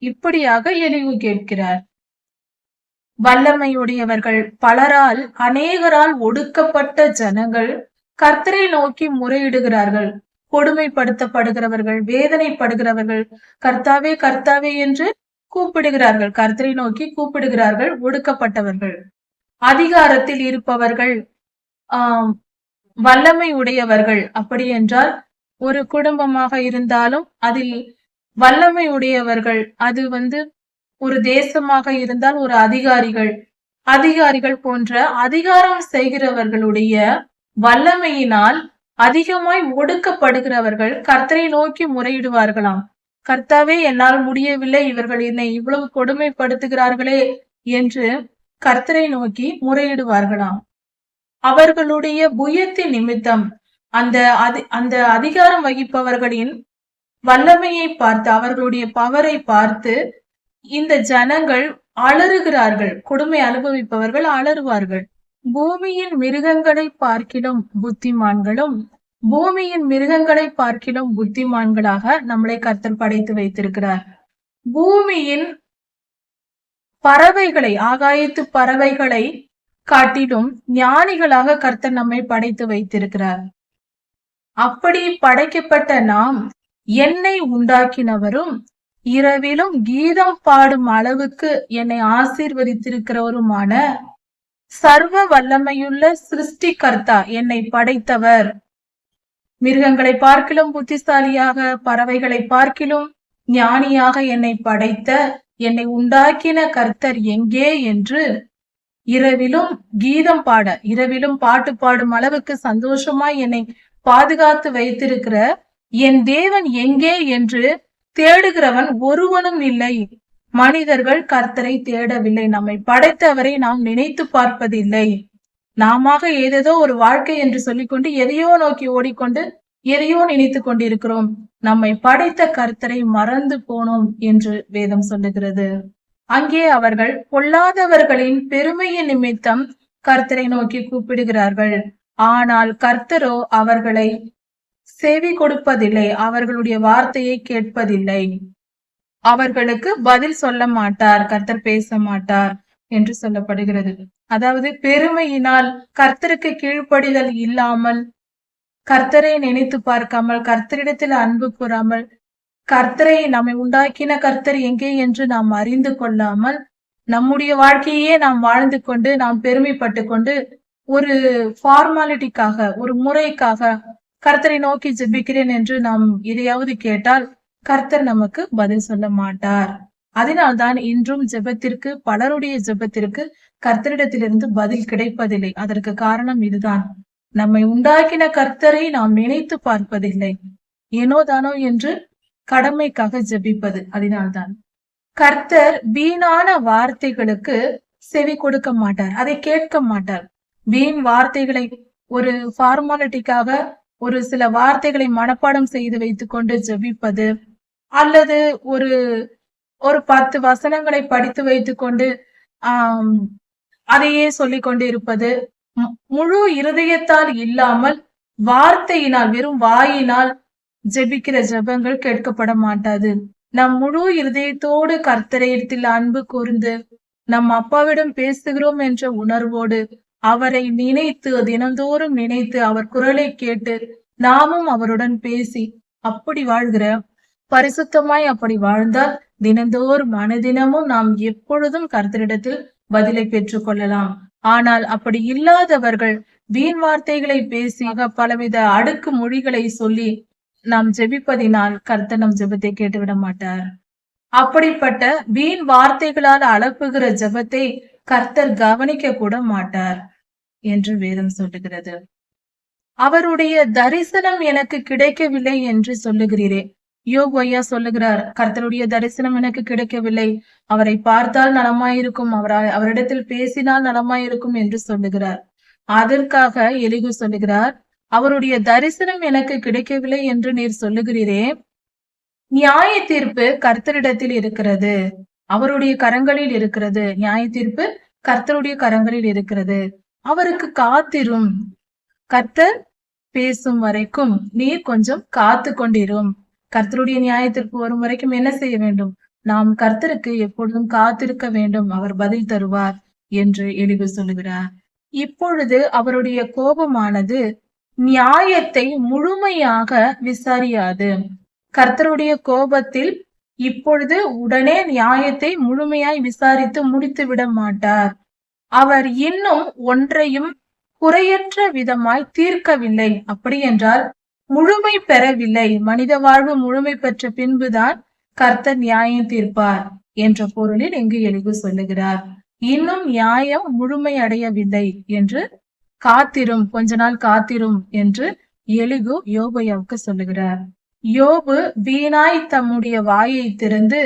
இப்படியாக எலிகு கேட்கிறார். வல்லமையுடையவர்கள் பலரால், அநேகரால் ஒடுக்கப்பட்ட ஜனங்கள் கர்த்தரை நோக்கி முறையிடுகிறார்கள். கொடுமைப்படுத்தப்படுகிறவர்கள், வேதனைப்படுகிறவர்கள் கர்த்தாவே கர்த்தாவே என்று கூப்பிடுகிறார்கள். கர்த்தரை நோக்கி கூப்பிடுகிறார்கள் ஒடுக்கப்பட்டவர்கள். அதிகாரத்தில் இருப்பவர்கள், வல்லமை உடையவர்கள், அப்படி என்றால் ஒரு குடும்பமாக இருந்தாலும் அதில் வல்லமை உடையவர்கள், அது ஒரு தேசமாக இருந்தால் ஒரு அதிகாரிகள் போன்ற அதிகாரம் செய்கிறவர்களுடைய வல்லமையினால் அதிகமாய் ஒடுக்கப்படுகிறவர்கள் கர்த்தரை நோக்கி முறையிடுவார்களாம். கர்த்தாவே என்னால் முடியவில்லை, இவர்கள் என்னை இவ்வளவு கொடுமைப்படுத்துகிறார்களே என்று கர்த்தரை நோக்கி முறையிடுவார்களாம். அவர்களுடைய புயத்தின் நிமித்தம் அந்த அதிகாரம் வகிப்பவர்களின் வல்லமையை பார்த்து, அவர்களுடைய பவரை பார்த்து இந்த ஜனங்கள் அலறுகிறார்கள். கொடுமை அனுபவிப்பவர்கள் அலறுவார்கள். பூமியின் மிருகங்களை பார்க்கிலும் புத்திமான்களும், பூமியின் மிருகங்களை பார்க்கிலும் புத்திமான்களாக நம்மளை கர்த்தர் படைத்து வைத்திருக்கிறார். பூமியின் பறவைகளை, ஆகாயத்து பறவைகளை காட்டிலும் ஞானிகளாக கர்த்தர் நம்மை படைத்து வைத்திருக்கிறார். அப்படி படைக்கப்பட்ட நாம் என்னை உண்டாக்கினவரும் இரவிலும் கீதம் பாடும் அளவுக்கு என்னை ஆசீர்வதித்திருக்கிறவருமான சர்வ வல்லமையுள்ள சிருஷ்டிகர்த்தா, என்னை படைத்தவர், மிருகங்களை பார்க்கிலும் புத்திசாலியாக, பறவைகளை பார்க்கிலும் ஞானியாக என்னை படைத்த, என்னை உண்டாக்கின கர்த்தர் எங்கே என்று இரவிலும் கீதம் பாட, இரவிலும் பாட்டு பாடும் அளவுக்கு சந்தோஷமாய் என்னை பாதுகாத்து வைத்திருக்கிற என் தேவன் எங்கே என்று தேடுகிறவன் ஒருவனும் இல்லை. மனிதர்கள் கர்த்தரை தேடவில்லை. நம்மை படைத்தவரை நாம் நினைத்து பார்ப்பதில்லை. நாம ஏதேதோ ஒரு வாழ்க்கை என்று சொல்லிக்கொண்டு எதையோ நோக்கி ஓடிக்கொண்டு எதையோ நினைத்து கொண்டிருக்கிறோம். நம்மை படைத்த கர்த்தரை மறந்து போனோம் என்று வேதம் சொல்லுகிறது. அங்கே அவர்கள் பொல்லாதவர்களின் பெருமையின் நிமித்தம் கர்த்தரை நோக்கி கூப்பிடுகிறார்கள். ஆனால் கர்த்தரோ அவர்களை செவி கொடுப்பதில்லை, அவர்களுடைய வார்த்தையை கேட்பதில்லை, அவர்களுக்கு பதில் சொல்ல மாட்டார், கர்த்தர் பேச மாட்டார் என்று சொல்லப்படுகிறது. அதாவது பெருமையினால், கர்த்தருக்கு கீழ்ப்படிதல் இல்லாமல், கர்த்தரை நினைத்து பார்க்காமல், கர்த்தரிடத்தில் அன்பு கூறாமல், கர்த்தரை நம்மை உண்டாக்கின கர்த்தர் எங்கே என்று நாம் அறிந்து கொள்ளாமல், நம்முடைய வாழ்க்கையே நாம் வாழ்ந்து கொண்டு நாம் பெருமைப்பட்டு கொண்டு ஒரு ஃபார்மாலிட்டிக்காக, ஒரு முறைக்காக கர்த்தரை நோக்கி ஜெபிக்கிறேன் என்று நாம் எதையாவது கேட்டால் கர்த்தர் நமக்கு பதில் சொல்ல மாட்டார். அதனால்தான் இன்றும் ஜெபத்திற்கு, பலருடைய ஜெபத்திற்கு கர்த்தரிடத்திலிருந்து பதில் கிடைப்பதில்லை. அதற்கு காரணம் இதுதான். நம்மை உண்டாக்கின கர்த்தரை நாம் நினைத்து பார்ப்பதில்லை, ஏனோ தானோ என்று கடமைக்காக ஜெபிப்பது. அதனால்தான் கர்த்தர் வீணான வார்த்தைகளுக்கு செவி கொடுக்க மாட்டார், அதை கேட்க மாட்டார். வீண் வார்த்தைகளை, ஒரு ஃபார்மாலிட்டிக்காக ஒரு சில வார்த்தைகளை மனப்பாடம் செய்து வைத்துக் கொண்டு ஜெபிப்பது, அல்லது ஒரு 10 வசனங்களை படித்து வைத்துக் கொண்டு அதையே சொல்லிக் கொண்டு இருப்பது, முழு இருதயத்தால் இல்லாமல் வார்த்தையினால், வெறும் வாயினால் ஜெபிக்கிற ஜெபங்கள் கேட்கப்பட மாட்டாது. நம் முழு இருதயத்தோடு கர்த்தரிடத்தில் அன்பு கூர்ந்து நம் அப்பாவிடம் பேசுகிறோம் என்ற உணர்வோடு அவரை நினைத்து, தினந்தோறும் நினைத்து, அவர் குரலை கேட்டு நாமும் அவருடன் பேசி அப்படி வாழ்கிற, பரிசுத்தமாய் அப்படி வாழ்ந்தால் தினந்தோறும் அனுதினமும் நாம் எப்பொழுதும் கர்த்தரிடத்தில் பதிலை பெற்றுக் கொள்ளலாம். ஆனால் அப்படி இல்லாதவர்கள் வீண் வார்த்தைகளை பேசி, பலவித அடுக்கு மொழிகளை சொல்லி நாம் ஜெபிப்பதினால் கர்த்தர் நம் ஜெபத்தை கேட்டுவிட மாட்டார். அப்படிப்பட்ட வீண் வார்த்தைகளால் அலப்புகிற ஜெபத்தை கர்த்தர் கவனிக்க கூட மாட்டார் என்று வேதம் சொல்லுகிறது. அவருடைய தரிசனம் எனக்கு கிடைக்கவில்லை என்று சொல்லுகிறீரே. யோபு ஐயா சொல்லுகிறார், கர்த்தருடைய தரிசனம் எனக்கு கிடைக்கவில்லை, அவரை பார்த்தால் நலமாயிருக்கும், அவரிடத்தில் பேசினால் நலமாயிருக்கும் என்று சொல்லுகிறார். அதற்காக எலிகு சொல்லுகிறார், அவருடைய தரிசனம் எனக்கு கிடைக்கவில்லை என்று நீர் சொல்லுகிறீரே, நியாய தீர்ப்பு கர்த்தரிடத்தில் இருக்கிறது, அவருடைய கரங்களில் இருக்கிறது. நியாய தீர்ப்பு கர்த்தருடைய கரங்களில் இருக்கிறது. அவருக்கு காத்திரும், கர்த்தர் பேசும் வரைக்கும் நீர் கொஞ்சம் காத்து கொண்டிரும். கர்த்தருடைய நியாய தீர்ப்பு வரும் வரைக்கும் என்ன செய்ய வேண்டும்? நாம் கர்த்தருக்கு எப்பொழுதும் காத்திருக்க வேண்டும், அவர் பதில் தருவார் என்று எலிகு சொல்லுகிறார். இப்பொழுது அவருடைய கோபமானது நியாயத்தை முழுமையாக விசாரியாது. கர்த்தருடைய கோபத்தில் இப்பொழுது உடனே நியாயத்தை முழுமையாய் விசாரித்து முடித்து விட மாட்டார். அவர் இன்னும் ஒன்றையும் குறையற்ற விதமாய் தீர்க்கவில்லை. அப்படி என்றால் முழுமை பெறவில்லை. மனித வாழ்வு முழுமை பெற்ற பின்புதான் கர்த்தர் நியாயம் தீர்ப்பார் என்ற பொருளில் இங்கு எலிகு சொல்லுகிறார். இன்னும் நியாயம் முழுமை அடையவில்லை என்று காத்திரும், கொஞ்ச நாள் காத்திரும் என்று எலிகு யோபையாவுக்கு சொல்லுகிறார். யோபு வீணாய் தம்முடைய வாயை திறந்து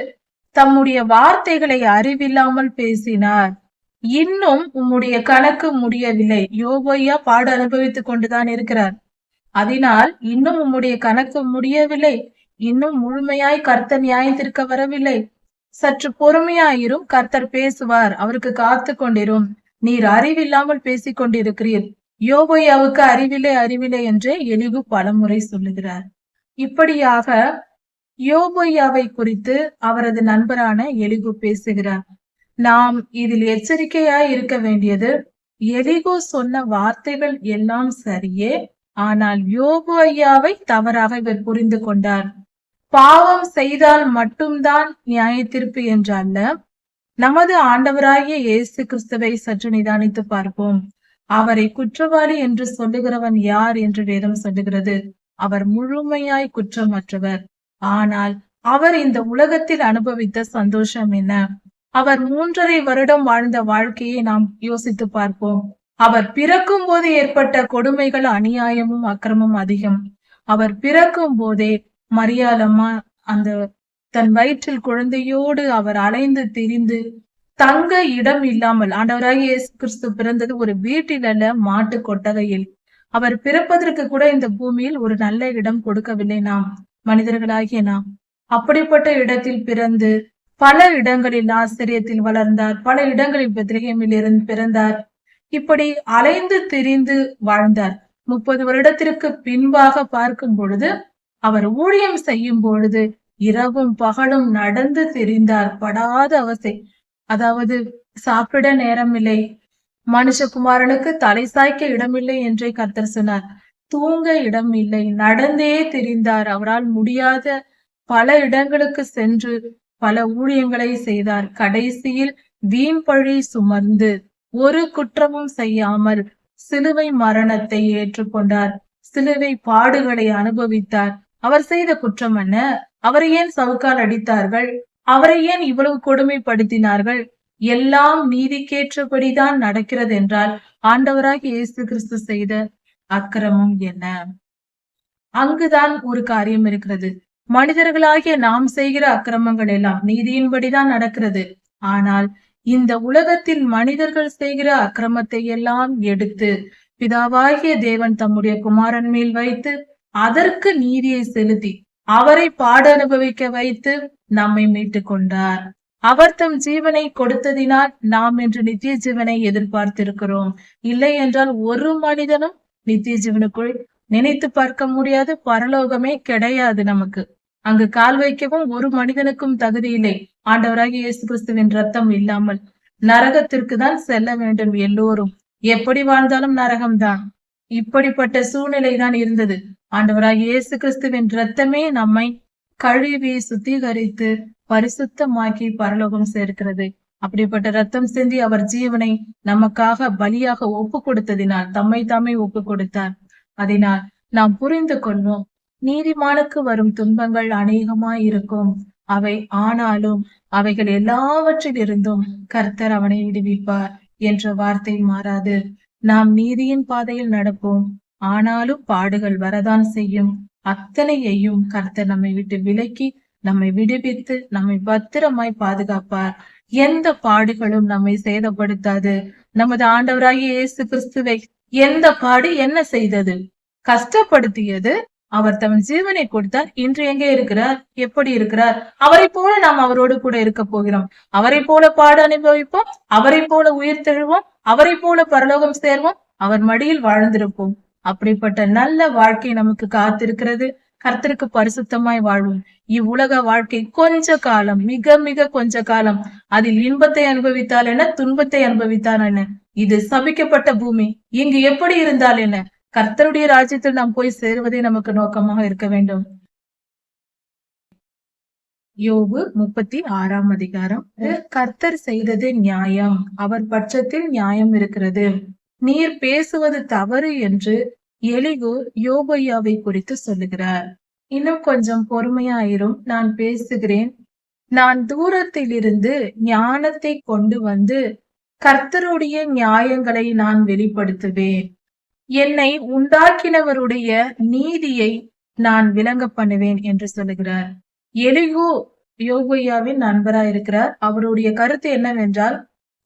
தம்முடைய வார்த்தைகளை அறிவில்லாமல் பேசினார். இன்னும் உம்முடைய கணக்கு முடியவில்லை. யோபையா பாடு அனுபவித்துக் கொண்டுதான் இருக்கிறார். அதனால் இன்னும் உம்முடைய கணக்கு முடியவில்லை, இன்னும் முழுமையாய் கர்த்தர் நியாயத்திற்கு வரவில்லை, சற்று பொறுமையாயிரும், கர்த்தர் பேசுவார், அவருக்கு காத்து கொண்டிரும், நீர் அறிவில்லாமல் பேசிக் கொண்டிருக்கிறீர். யோபையாவுக்கு அறிவில்லை அறிவில்லை என்றே எலிகு பலமுறை சொல்லுகிறார். இப்படியாக யோபையாவை குறித்து அவரது நண்பரான எலிகு பேசுகிறார். நாம் இதில் எச்சரிக்கையாய் இருக்க வேண்டியது, எலிகு சொன்ன வார்த்தைகள் எல்லாம் சரியே, ஆனால் யோபு ஐயாவை தவறாக இவர் புரிந்து கொண்டார். பாவம் செய்தால் மட்டும்தான் நியாய தீர்ப்பு என்றல்ல. நமது ஆண்டவராகிய இயேசு கிறிஸ்துவை சற்று நிதானித்து பார்ப்போம். அவரை குற்றவாளி என்று சொல்லுகிறவன் யார் என்று வேதம் சொல்லுகிறது. அவர் முழுமையாய் குற்றமற்றவர். ஆனால் அவர் இந்த உலகத்தில் அனுபவித்த சந்தோஷம் என்ன? அவர் 3.5 வருடம் வாழ்ந்த வாழ்க்கையை நாம் யோசித்து பார்ப்போம். அவர் பிறக்கும் போது ஏற்பட்ட கொடுமைகள், அநியாயமும் அக்கிரமும் அதிகம். அவர் பிறக்கும் போதே மரியாளம்மா அந்த தன் வயிற்றில் குழந்தையோடு அவர் அலைந்து திரிந்து தங்க இடம் இல்லாமல், ஆண்டவராகிய இயேசு கிறிஸ்து பிறந்தது ஒரு வீட்டில் அல்ல, மாட்டு கொட்டகையில். அவர் பிறப்பதற்கு கூட இந்த பூமியில் ஒரு நல்ல இடம் கொடுக்கவில்லை நாம் மனிதர்களாகிய நாம். அப்படிப்பட்ட இடத்தில் பிறந்து பல இடங்களில் ஆசிரியத்தில் வளர்ந்தார், பல இடங்களில் பெத்லகேமில் இருந்து பிறந்தார். இப்படி அலைந்து திரிந்து வாழ்ந்தார். 30 வருடத்திற்கு பின்பாக பார்க்கும் பொழுது அவர் ஊழியம் செய்யும் பொழுது இரவும் பகலும் நடந்து திரிந்தார். படாத அவசை, அதாவது சாப்பிட நேரமில்லை, மனுஷகுமாரனுக்கு தலை சாய்க்க இடமில்லை என்றே கர்த்தர் சொன்னார். தூங்க இடம் இல்லை, நடந்தே திரிந்தார். அவரால் முடியாத பல இடங்களுக்கு சென்று பல ஊழியங்களை செய்தார். கடைசியில் வீண் பழி சுமர்ந்து ஒரு குற்றமும் செய்யாமல் சிலுவை மரணத்தை ஏற்றுக்கொண்டார். சிலுவை பாடுகளை அனுபவித்தார். அவர் செய்த குற்றம் என்ன? அவரை ஏன் சவுக்கால் அடித்தார்கள்? அவரை ஏன் இவ்வளவு கொடுமைப்படுத்தினார்கள்? எல்லாம் நீதிக்கேற்றபடிதான் நடக்கிறது என்றால் ஆண்டவராக இயேசு கிறிஸ்து செய்த அக்கிரமம் என்ன? அங்குதான் ஒரு காரியம் இருக்கிறது. மனிதர்களாகிய நாம் செய்கிற அக்கிரமங்கள் எல்லாம் நீதியின்படிதான் நடக்கிறது. ஆனால் இந்த உலகத்தில் மனிதர்கள் செய்கிற அக்கிரமத்தை எல்லாம் எடுத்து பிதாவாகிய தேவன் தம்முடைய குமாரன் மேல் வைத்து அதற்கு நீதியை செலுத்தி அவரை பாட அனுபவிக்க வைத்து நம்மை மீட்டுக் கொண்டார். அவர் தம் ஜீவனை கொடுத்ததினால் நாம் இன்று நித்திய ஜீவனை எதிர்பார்த்திருக்கிறோம். இல்லை என்றால் ஒரு மனிதனும் நித்திய ஜீவனுக்குள் நினைத்து பார்க்க முடியாது. பரலோகமே கிடையாது நமக்கு. அங்கு கால் வைக்கவும் ஒரு மனிதனுக்கும் தகுதி இல்லை. ஆண்டவராகிய இயேசு கிறிஸ்துவின் ரத்தம் இல்லாமல் நரகத்திற்கு தான் செல்ல வேண்டும் எல்லோரும். எப்படி வாழ்ந்தாலும் நரகம்தான். இப்படிப்பட்ட சூழ்நிலை தான் இருந்தது. ஆண்டவராகிய இயேசு கிறிஸ்துவின் ரத்தமே நம்மை கழுவி சுத்திகரித்து பரிசுத்தமாக்கி பரலோகம் சேர்க்கிறது. அப்படிப்பட்ட ரத்தம் சிந்தி அவர் ஜீவனை நமக்காக பலியாக ஒப்பு கொடுத்ததினால் தம்மை தாமே ஒப்பு கொடுத்தார். அதனால் நாம் புரிந்து கொள்வோம், நீதிமானுக்கு வரும் துன்பங்கள் அநேகமாய் இருக்கும். அவை ஆனாலும் அவைகள் எல்லாவற்றிலிருந்தும் கர்த்தர் அவனை விடுவிப்பார் என்ற வார்த்தை மாறாது. நாம் நீதியின் பாதையில் நடப்போம். ஆனாலும் பாடுகள் வரதான் செய்யும். அத்தனையையும் கர்த்தர் நம்மை விட்டு விலக்கி நம்மை விடுவித்து நம்மை பத்திரமாய் பாதுகாப்பார். எந்த பாடுகளும் நம்மை சேதப்படுத்தாது. நமது ஆண்டவராகிய இயேசு கிறிஸ்துவை எந்த பாடு என்ன செய்தது? கஷ்டப்படுத்தியது. அவர் தம் ஜீவனை கொடுத்தார். இன்று எங்கே இருக்கிறார்? எப்படி இருக்கிறார்? அவரை போல நாம் அவரோடு கூட இருக்க போகிறோம். அவரை போல பாடு அனுபவிப்போம். அவரை போல உயிர் தெழுவோம். அவரை போல பரலோகம் சேர்வோம். அவர் மடியில் வாழ்ந்திருப்போம். அப்படிப்பட்ட நல்ல வாழ்க்கை நமக்கு காத்திருக்கிறது. கர்த்தருக்கு பரிசுத்தமாய் வாழ்வோம். இவ்வுலக வாழ்க்கை கொஞ்ச காலம், மிக மிக கொஞ்ச காலம். அதில் இன்பத்தை அனுபவித்தால் என்ன, துன்பத்தை அனுபவித்தால் என்ன? இது சபிக்கப்பட்ட பூமி. இங்கு எப்படி இருந்தால் என்ன? கர்த்தருடைய ராஜ்யத்தில் நாம் போய் சேருவதே நமக்கு நோக்கமாக இருக்க வேண்டும். யோபு 36ஆம் அதிகாரம். கர்த்தர் செய்தது நியாயம், அவர் பட்சத்தில் நியாயம் இருக்கிறது. நீர் பேசுவது தவறு என்று எலிகு யோபையாவை குறித்து சொல்லுகிறார். இன்னும் கொஞ்சம் பொறுமையாயிரும், நான் பேசுகிறேன். நான் தூரத்திலிருந்து ஞானத்தை கொண்டு வந்து கர்த்தருடைய நியாயங்களை நான் வெளிப்படுத்துவேன். என்னை உண்டாக்கினவருடைய நீதியை நான் விளங்க பண்ணுவேன் என்று சொல்லுகிறார். எலிகு யோபையாவின் நண்பராயிருக்கிறார். அவருடைய கருத்து என்னவென்றால்,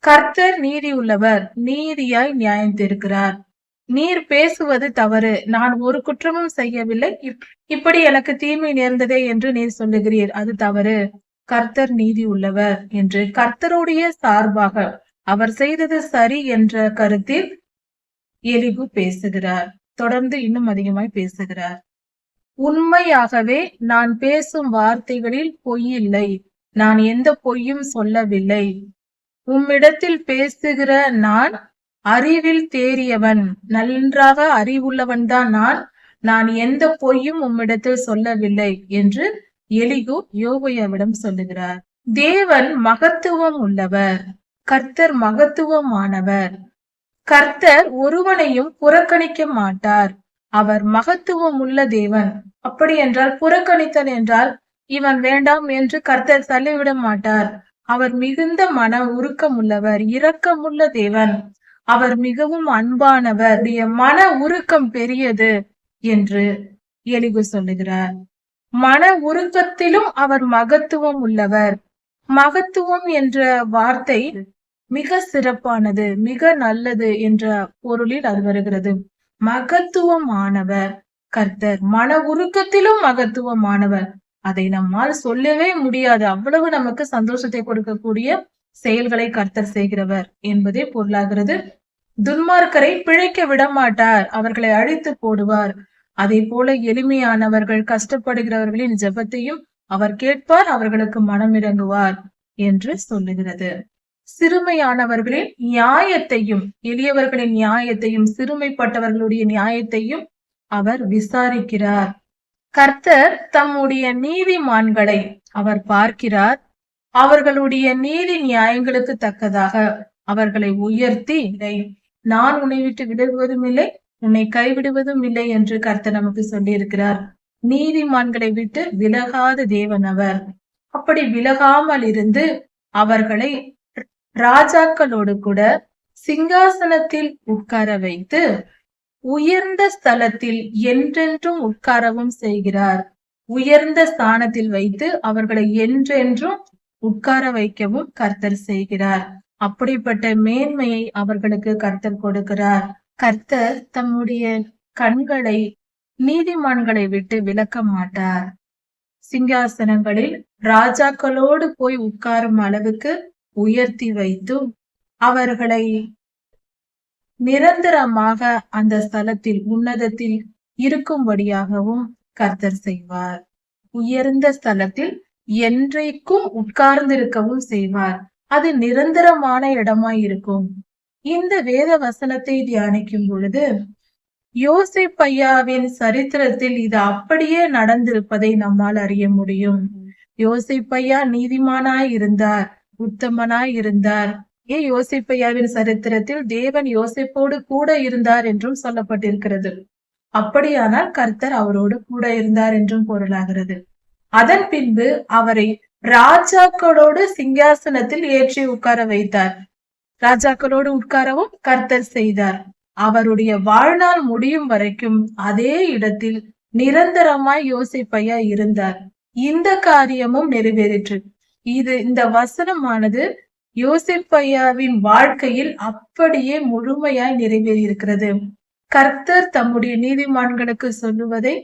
கர்த்தர் நீதி உள்ளவர், நீதியாய் நியாயம் தீர்க்கிறார். நீர் பேசுவது தவறு, நான் ஒரு குற்றமும் செய்யவில்லை, இப்படி எனக்கு தீமை நேர்ந்ததே என்று நீர் சொல்லுகிறீர், அது தவறு. கர்த்தர் நீதி உள்ளவர் என்று கர்த்தருடைய சார்பாக அவர் செய்தது சரி என்ற கருத்தில் எலிகு பேசுகிறார். தொடர்ந்து இன்னும் அதிகமாய் பேசுகிறார். உண்மையாகவே நான் பேசும் வார்த்தைகளில் பொய் இல்லை, நான் எந்த பொய்யும் சொல்லவில்லை. உம்மிடத்தில் பேசுகிற நான் அறிவில் தேறியவன், நன்றாக அறிவுள்ளவன் தான் நான் எந்த பொய்யும் உம்மிடத்தில் சொல்லவில்லை என்று எலிகு யோபையாவிடம் சொல்லுகிறார். தேவன் மகத்துவம் உள்ளவர், கர்த்தர் மகத்துவமானவர். கர்த்தர் ஒருவனையும் புறக்கணிக்க மாட்டார். அவர் மகத்துவம் உள்ள தேவன். அப்படி என்றால் புறக்கணித்தல் என்றால் இவன் வேண்டாம் என்று கர்த்தர் தள்ளிவிட மாட்டார். அவர் மிகுந்த மன உருக்கம் உள்ளவர், இரக்கமுள்ள தேவன். அவர் மிகவும் அன்பானவர், மன உருக்கம் பெரியது என்று எலிகு சொல்லுகிறார். மன உருக்கத்திலும் அவர் மகத்துவம் உள்ளவர். மகத்துவம் என்ற வார்த்தை மிக சிறப்பானது, மிக நல்லது என்ற பொருளில் அது வருகிறது. மகத்துவமானவர் கர்த்தர், மன உருக்கத்திலும் மகத்துவமானவர். அதை நம்மால் சொல்லவே முடியாது. அவ்வளவு நமக்கு சந்தோஷத்தை கொடுக்கக்கூடிய செயல்களை கர்த்தர் செய்கிறவர் என்பதே பொருளாகிறது. துன்மார்க்கரை பிழைக்க விட மாட்டார், அவர்களை அழித்து போடுவார். அதே போல எளிமையானவர்கள், கஷ்டப்படுகிறவர்களின் ஜெபத்தையும் அவர் கேட்பார், அவர்களுக்கு மனமிறங்குவார் என்று சொல்லுகிறது. சிறுமையானவர்களின் நியாயத்தையும், எளியவர்களின் நியாயத்தையும், சிறுமைப்பட்டவர்களுடைய நியாயத்தையும் அவர் விசாரிக்கிறார். கர்த்தர் தம்முடைய நீதிமான்களை அவர் பார்க்கிறார். அவர்களுடைய நீதி நியாயங்களுக்கு தக்கதாக அவர்களை உயர்த்தி, நான் உன்னை விட்டு விலகுவதும் இல்லை, உன்னை கைவிடுவதும் இல்லை என்று கர்த்தர் நமக்கு சொல்லி இருக்கிறார். நீதிமான்களை விட்டு விலகாத தேவன் அவர். அப்படி விலகாமல் இருந்து அவர்களை ராஜாக்களோடு கூட சிங்காசனத்தில் உட்கார வைத்து உயர்ந்த ஸ்தலத்தில் என்றென்றும் உட்காரவும் செய்கிறார். உயர்ந்த ஸ்தானத்தில் வைத்து அவர்களை என்றென்றும் உட்கார வைக்கவும் கர்த்தர் செய்கிறார். அப்படிப்பட்ட மேன்மையை அவர்களுக்கு கர்த்தர் கொடுக்கிறார். கர்த்தர் தம்முடைய கண்களை நீதிமான்களை விட்டு விலக்க மாட்டார். சிங்காசனங்களில் ராஜாக்களோடு போய் உட்காரும் அளவுக்கு உயர்த்தி வைத்தும் அவர்களை நிரந்தரமாக அந்த ஸ்தலத்தில், உன்னதத்தில் இருக்கும்படியாகவும் கர்த்தர் செய்வார். உயர்ந்த ஸ்தலத்தில் என்றைக்கும் உட்கார்ந்திருக்கவும் செய்வார். அது நிரந்தரமான இடமாய் இருக்கும். இந்த வேத வசனத்தை தியானிக்கும் பொழுது யோசேப்பையாவின் சரித்திரத்தில் இது அப்படியே நடந்திருப்பதை நம்மால் அறிய முடியும். யோசேப்பையா நீதிமானாய் இருந்தார், உத்தமனாய் இருந்தார். யோசேப்பையாவின் சரித்திரத்தில் தேவன் யோசேப்போடு கூட இருந்தார் என்றும் சொல்லப்பட்டிருக்கிறது. அப்படியானால் கர்த்தர் அவரோடு கூட இருந்தார் என்றும் பொருளாகிறது. அதன் பின்பு அவரை ராஜாக்களோடு சிங்காசனத்தில் ஏற்றி உட்கார வைத்தார். ராஜாக்களோடு உட்காரவும் கர்த்தர் செய்தார். அவருடைய வாழ்நாள் முடியும் வரைக்கும் அதே இடத்தில் நிரந்தரமாய் யோசேப்பையா இருந்தார். இந்த காரியமும் நிறைவேறிற்று. இந்த வசனமானது யோசேப்பையாவின் வாழ்க்கையில் அப்படியே முழுமையாய் நிறைவேறி இருக்கிறது. கர்த்தர் தம்முடைய நீதிமான்களுக்கு சொல்லுவதை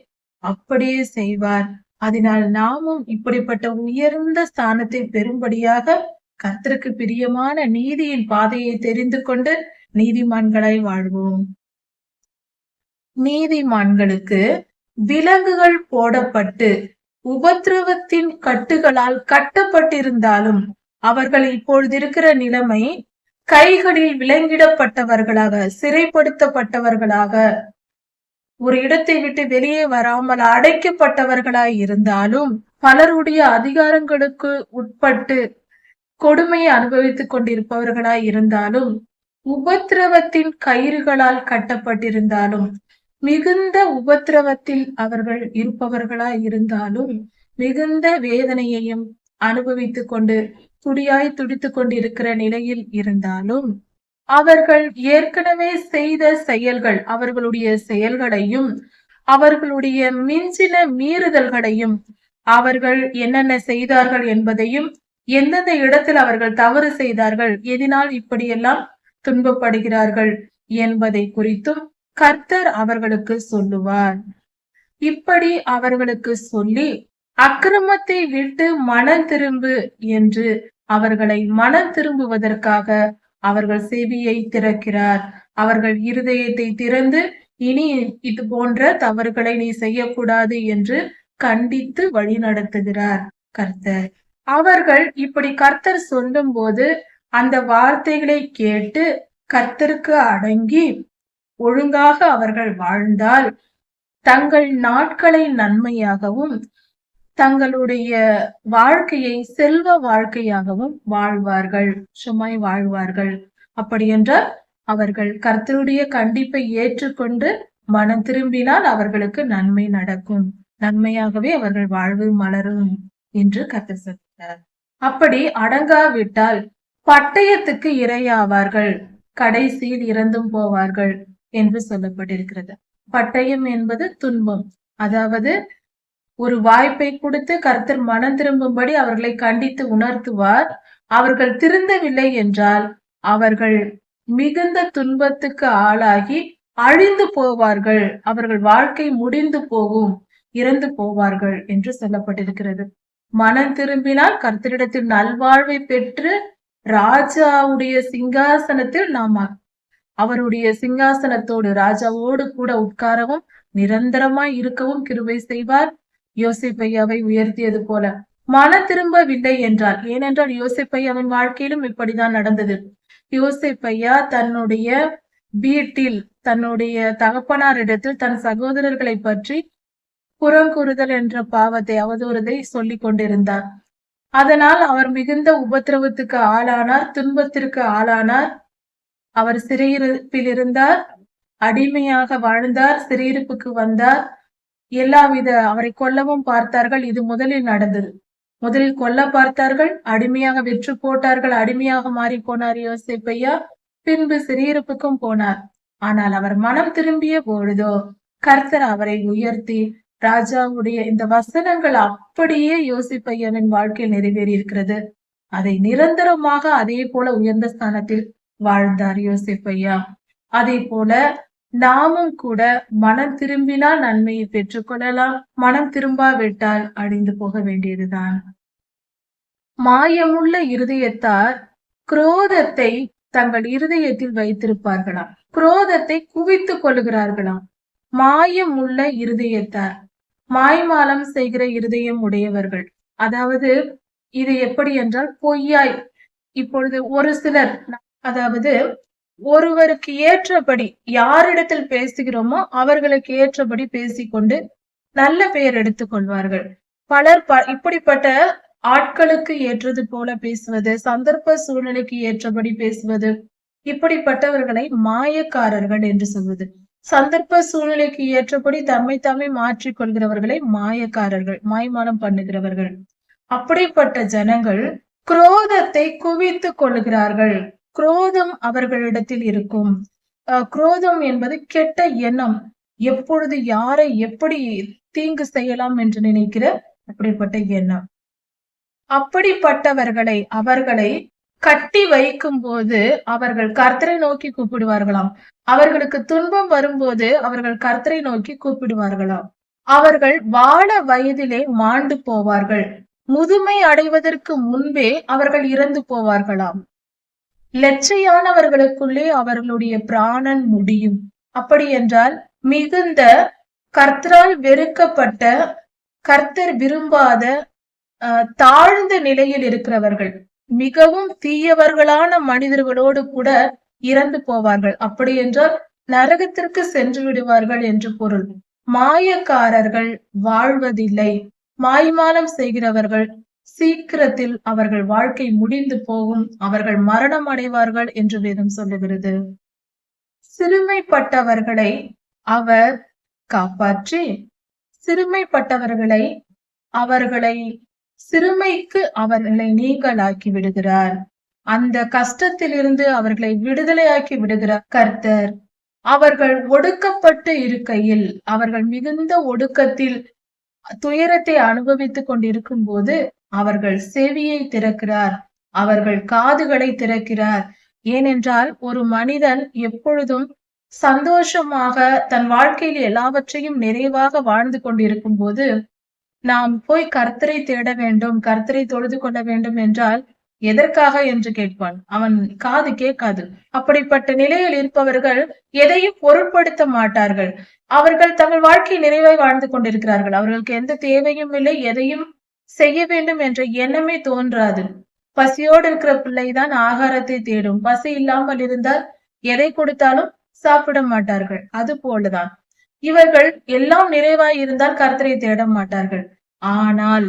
அப்படியே செய்வார். அதனால் நாமும் இப்படிப்பட்ட உயர்ந்த ஸ்தானத்தை பெறும்படியாக கர்த்தருக்கு பிரியமான நீதியின் பாதையை தெரிந்து கொண்டு நீதிமான்களாய் வாழ்வோம். நீதிமான்களுக்கு விலங்குகள் போடப்பட்டு உபத்திரவத்தின் கட்டுகளால் கட்டப்பட்டிருந்தாலும் அவர்கள் இப்பொழுது இருக்கிற நிலைமை கைகளில் விலங்கிடப்பட்டவர்களாக, சிறைப்படுத்தப்பட்டவர்களாக, ஒரு இடத்தை விட்டு வெளியே வராமல் அடைக்கப்பட்டவர்களாய் இருந்தாலும், பலருடைய அதிகாரங்களுக்கு உட்பட்டு கொடுமையை அனுபவித்துக் கொண்டிருப்பவர்களாய் இருந்தாலும், உபத்திரவத்தின் கயிறுகளால் கட்டப்பட்டிருந்தாலும், மிகுந்த உபத்திரவத்தில் அவர்கள் இருப்பவர்களாய் இருந்தாலும், மிகுந்த வேதனையையும் அனுபவித்துக் கொண்டு துடியாய் துடித்துக் கொண்டிருக்கிற நிலையில் இருந்தாலும், அவர்கள் ஏற்கனவே செய்த செயல்கள், அவர்களுடைய செயல்களையும் அவர்களுடைய மிஞ்சின மீறுதல்களையும், அவர்கள் என்னென்ன செய்தார்கள் என்பதையும், எந்தெந்த இடத்தில் அவர்கள் தவறு செய்தார்கள், எதனால் இப்படியெல்லாம் துன்பப்படுகிறார்கள் என்பதை குறித்தும் கர்த்தர் அவர்களுக்கு சொல்லுவார். இப்படி அவர்களுக்கு சொல்லி அக்கிரமத்தை விட்டு மனம் திரும்பு என்று அவர்களை மனம் திரும்புவதற்காக அவர்கள் செவியை திறக்கிறார். அவர்கள் இருதயத்தை திறந்து இனி இது போன்ற தவறுகளை நீ செய்யக்கூடாது என்று கண்டித்து வழி நடத்துகிறார் கர்த்தர். அவர்கள் இப்படி கர்த்தர் சொல்லும் போது அந்த வார்த்தைகளை கேட்டு கர்த்தருக்கு அடங்கி ஒழுங்காக அவர்கள் வாழ்ந்தால் தங்கள் நாட்களை நன்மையாகவும் தங்களுடைய வாழ்க்கையை செல்வ வாழ்க்கையாகவும் வாழ்வார்கள், சுமை வாழ்வார்கள். அப்படி என்றால் அவர்கள் கர்த்தருடைய கண்டிப்பை ஏற்றுக்கொண்டு மனம் திரும்பினால் அவர்களுக்கு நன்மை நடக்கும், நன்மையாகவே அவர்கள் வாழ்வு மலரும் என்று கர்த்தர் சொல்கிறார். அப்படி அடங்காவிட்டால் பட்டயத்துக்கு இரையாவார்கள், கடைசியில் இறந்தும் போவார்கள் என்று சொல்லப்பட்டிருக்கிறது. பட்டயம் என்பது துன்பம். அதாவது ஒரு வாய்ப்பை கொடுத்து கர்த்தர் மனம் திரும்பும்படி அவர்களை கண்டித்து உணர்த்துவார். அவர்கள் திருந்தவில்லை என்றால் அவர்கள் மிகுந்த துன்பத்துக்கு ஆளாகி அழிந்து போவார்கள், அவர்கள் வாழ்க்கை முடிந்து போகும், இறந்து போவார்கள் என்று சொல்லப்பட்டிருக்கிறது. மனம் திரும்பினால் கர்த்தரிடத்தில் நல்வாழ்வை பெற்று ராஜாவுடைய சிங்காசனத்தில் நாம் அவருடைய சிங்காசனத்தோடு ராஜாவோடு கூட உட்காரவும் நிரந்தரமாய் இருக்கவும் கிருபை செய்வார். யோசேப்பையாவை உயர்த்தியது போல மன திரும்பவில்லை என்றால், ஏனென்றால் யோசேப்பையாவின் வாழ்க்கையிலும் இப்படிதான் நடந்தது. யோசேப்பையா தன்னுடைய வீட்டில் தன்னுடைய தகப்பனாரிடத்தில் தன் சகோதரர்களை பற்றி புறங்கூறுதல் என்ற பாவத்தை அவதூறதை சொல்லிக் கொண்டிருந்தார். அதனால் அவர் மிகுந்த உபத்திரவத்துக்கு ஆளானார், துன்பத்திற்கு ஆளானார். அவர் சிறையிருப்பில் இருந்தார், அடிமையாக வாழ்ந்தார், சிறையிருப்புக்கு வந்தார். எல்லாவித அவரை கொல்லவும் பார்த்தார்கள். இது முதலில் நடந்தது. முதலில் கொல்ல பார்த்தார்கள், அடிமையாக விற்று போட்டார்கள், அடிமையாக மாறி போனார் யோசேப்பையா. பின்பு சிறையிருப்புக்கும் போனார். ஆனால் அவர் மனம் திரும்பிய பொழுதோ கர்த்தர் அவரை உயர்த்தி ராஜாவுடைய இந்த வசனங்கள் அப்படியே யோசேப்பையாவின் வாழ்க்கையில் நிறைவேறி இருக்கிறது. அதை நிரந்தரமாக அதே போல உயர்ந்த ஸ்தானத்தில் வாழ்ந்தார் யோசேப்பையா. அதே போல நாமும் கூட மனம் திரும்பினால் நன்மையை பெற்றுக் கொள்ளலாம், மனம் திரும்பாவிட்டால் அழிந்து போக வேண்டியதுதான். மாயமுள்ள இருதயத்தார் குரோதத்தை தங்கள் இருதயத்தில் வைத்திருப்பார்களாம், குரோதத்தை குவித்துக் கொள்ளுகிறார்களாம். மாயம் உள்ள இருதயத்தார், மாய்மாலம் செய்கிற இருதயம் உடையவர்கள். அதாவது இது எப்படி என்றால் பொய்யாய், இப்பொழுது ஒரு சிலர், அதாவது ஒருவருக்கு ஏற்றபடி யாரிடத்தில் பேசுகிறோமோ அவர்களுக்கு ஏற்றபடி பேசிக்கொண்டு நல்ல பெயர் எடுத்துக் கொள்வார்கள். பலர் இப்படிப்பட்ட ஆட்களுக்கு ஏற்றது போல பேசுவது, சந்தர்ப்ப சூழ்நிலைக்கு ஏற்றபடி பேசுவது, இப்படிப்பட்டவர்களை மாயக்காரர்கள் என்று சொல்வது. சந்தர்ப்ப சூழ்நிலைக்கு ஏற்றபடி தம்மை தாமே மாற்றிக் கொள்கிறவர்களை மாயக்காரர்கள், மாய்மானம் பண்ணுகிறவர்கள். அப்படிப்பட்ட ஜனங்கள் குரோதத்தை குவித்துக் கொள்ளுகிறார்கள். குரோதம் அவர்களிடத்தில் இருக்கும். குரோதம் என்பது கெட்ட எண்ணம், எப்பொழுது யாரை எப்படி தீங்கு செய்யலாம் என்று நினைக்கிற அப்படிப்பட்ட எண்ணம். அப்படிப்பட்டவர்களை அவர்களை கட்டி வைக்கும் போது அவர்கள் கர்த்தரை நோக்கி கூப்பிடுவார்களாம். அவர்களுக்கு துன்பம் வரும்போது அவர்கள் கர்த்தரை நோக்கி கூப்பிடுவார்களாம். அவர்கள் வாழ வயதிலே மாண்டு போவார்கள், முதுமை அடைவதற்கு முன்பே அவர்கள் இறந்து போவார்களாம். லட்சையானவர்களுக்குள்ளே அவர்களுடைய பிராணன் முடியும். அப்படி என்றால் மிகுந்த கர்த்தரால் வெறுக்கப்பட்ட, கர்த்தர் விரும்பாத தாழ்ந்த நிலையில் இருக்கிறவர்கள், மிகவும் தீயவர்களான மனிதர்களோடு கூட இறந்து போவார்கள். அப்படி என்றால் நரகத்திற்கு சென்று விடுவார்கள் என்று பொருள். மாயக்காரர்கள் வாழ்வதில்லை, மாய்மானம் செய்கிறவர்கள் சீக்கிரத்தில் அவர்கள் வாழ்க்கை முடிந்து போகும், அவர்கள் மரணம் அடைவார்கள் என்று வேதம் சொல்லுகிறது. சிறுமைப்பட்டவர்களை அவர் காப்பாற்றி, சிறுமைப்பட்டவர்களை அவர்களை சிறுமைக்கு அவர்களை நீங்களாக்கி விடுகிறார். அந்த கஷ்டத்திலிருந்து அவர்களை விடுதலையாக்கி விடுகிறார் கர்த்தர். அவர்கள் ஒடுக்கப்பட்டு இருக்கையில், அவர்கள் மிகுந்த ஒடுக்கத்தில் துயரத்தை அனுபவித்துக் கொண்டிருக்கும் போது அவர்கள் செவியை திறக்கிறார், அவர்கள் காதுகளை திறக்கிறார். ஏனென்றால் ஒரு மனிதன் எப்பொழுதும் சந்தோஷமாக தன் வாழ்க்கையில் எல்லாவற்றையும் நிறைவாக வாழ்ந்து கொண்டிருக்கும் போது நாம் போய் கர்த்தரை தேட வேண்டும், கர்த்தரை தொழுது கொள்ள வேண்டும் என்றால் எதற்காக என்று கேட்பான். அவன் காது கேட்காது. அப்படிப்பட்ட நிலையில் இருப்பவர்கள் எதையும் பொருட்படுத்த மாட்டார்கள். அவர்கள் தங்கள் வாழ்க்கை நிறைவாய் வாழ்ந்து கொண்டிருக்கிறார்கள். அவர்களுக்கு எந்த தேவையும் இல்லை, எதையும் செய்ய வேண்டும் என்ற எண்ணமே தோன்றாது. பசியோடு இருக்கிற பிள்ளைதான் ஆகாரத்தை தேடும். பசி இல்லாமல் இருந்தால் எதை கொடுத்தாலும் சாப்பிட மாட்டார்கள். அது போலதான் இவர்கள் எல்லாம் நிறைவாய் இருந்தால் கர்த்தரை தேட மாட்டார்கள். ஆனால்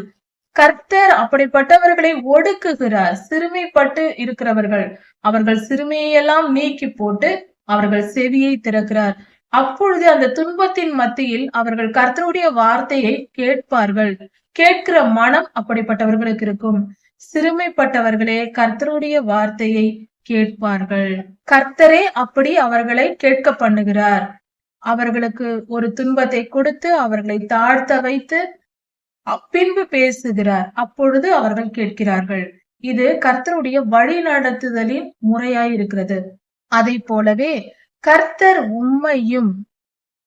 கர்த்தர் அப்படிப்பட்டவர்களை ஒடுக்குகிறார். சிறுமைப்பட்டு இருக்கிறவர்கள், அவர்கள் சிறுமையெல்லாம் நீக்கி போட்டு அவர்கள் செவியை திறக்கிறார். அப்பொழுது அந்த துன்பத்தின் மத்தியில் அவர்கள் கர்த்தருடைய வார்த்தையை கேட்பார்கள். கேட்கிற மனம் அப்படிப்பட்டவர்களுக்கு இருக்கும். சிறுமைப்பட்டவர்களே கர்த்தருடைய வார்த்தையை கேட்பார்கள். கர்த்தரே அப்படி அவர்களை கேட்க பண்ணுகிறார். அவர்களுக்கு ஒரு துன்பத்தை கொடுத்து அவர்களை தாழ்த்த வைத்து பின்பு பேசுகிறார். அப்பொழுது அவர்கள் கேட்கிறார்கள். இது கர்த்தருடைய வழி நடத்துதலின் முறையாய் இருக்கிறது. அதை போலவே கர்த்தர் உம்மையும்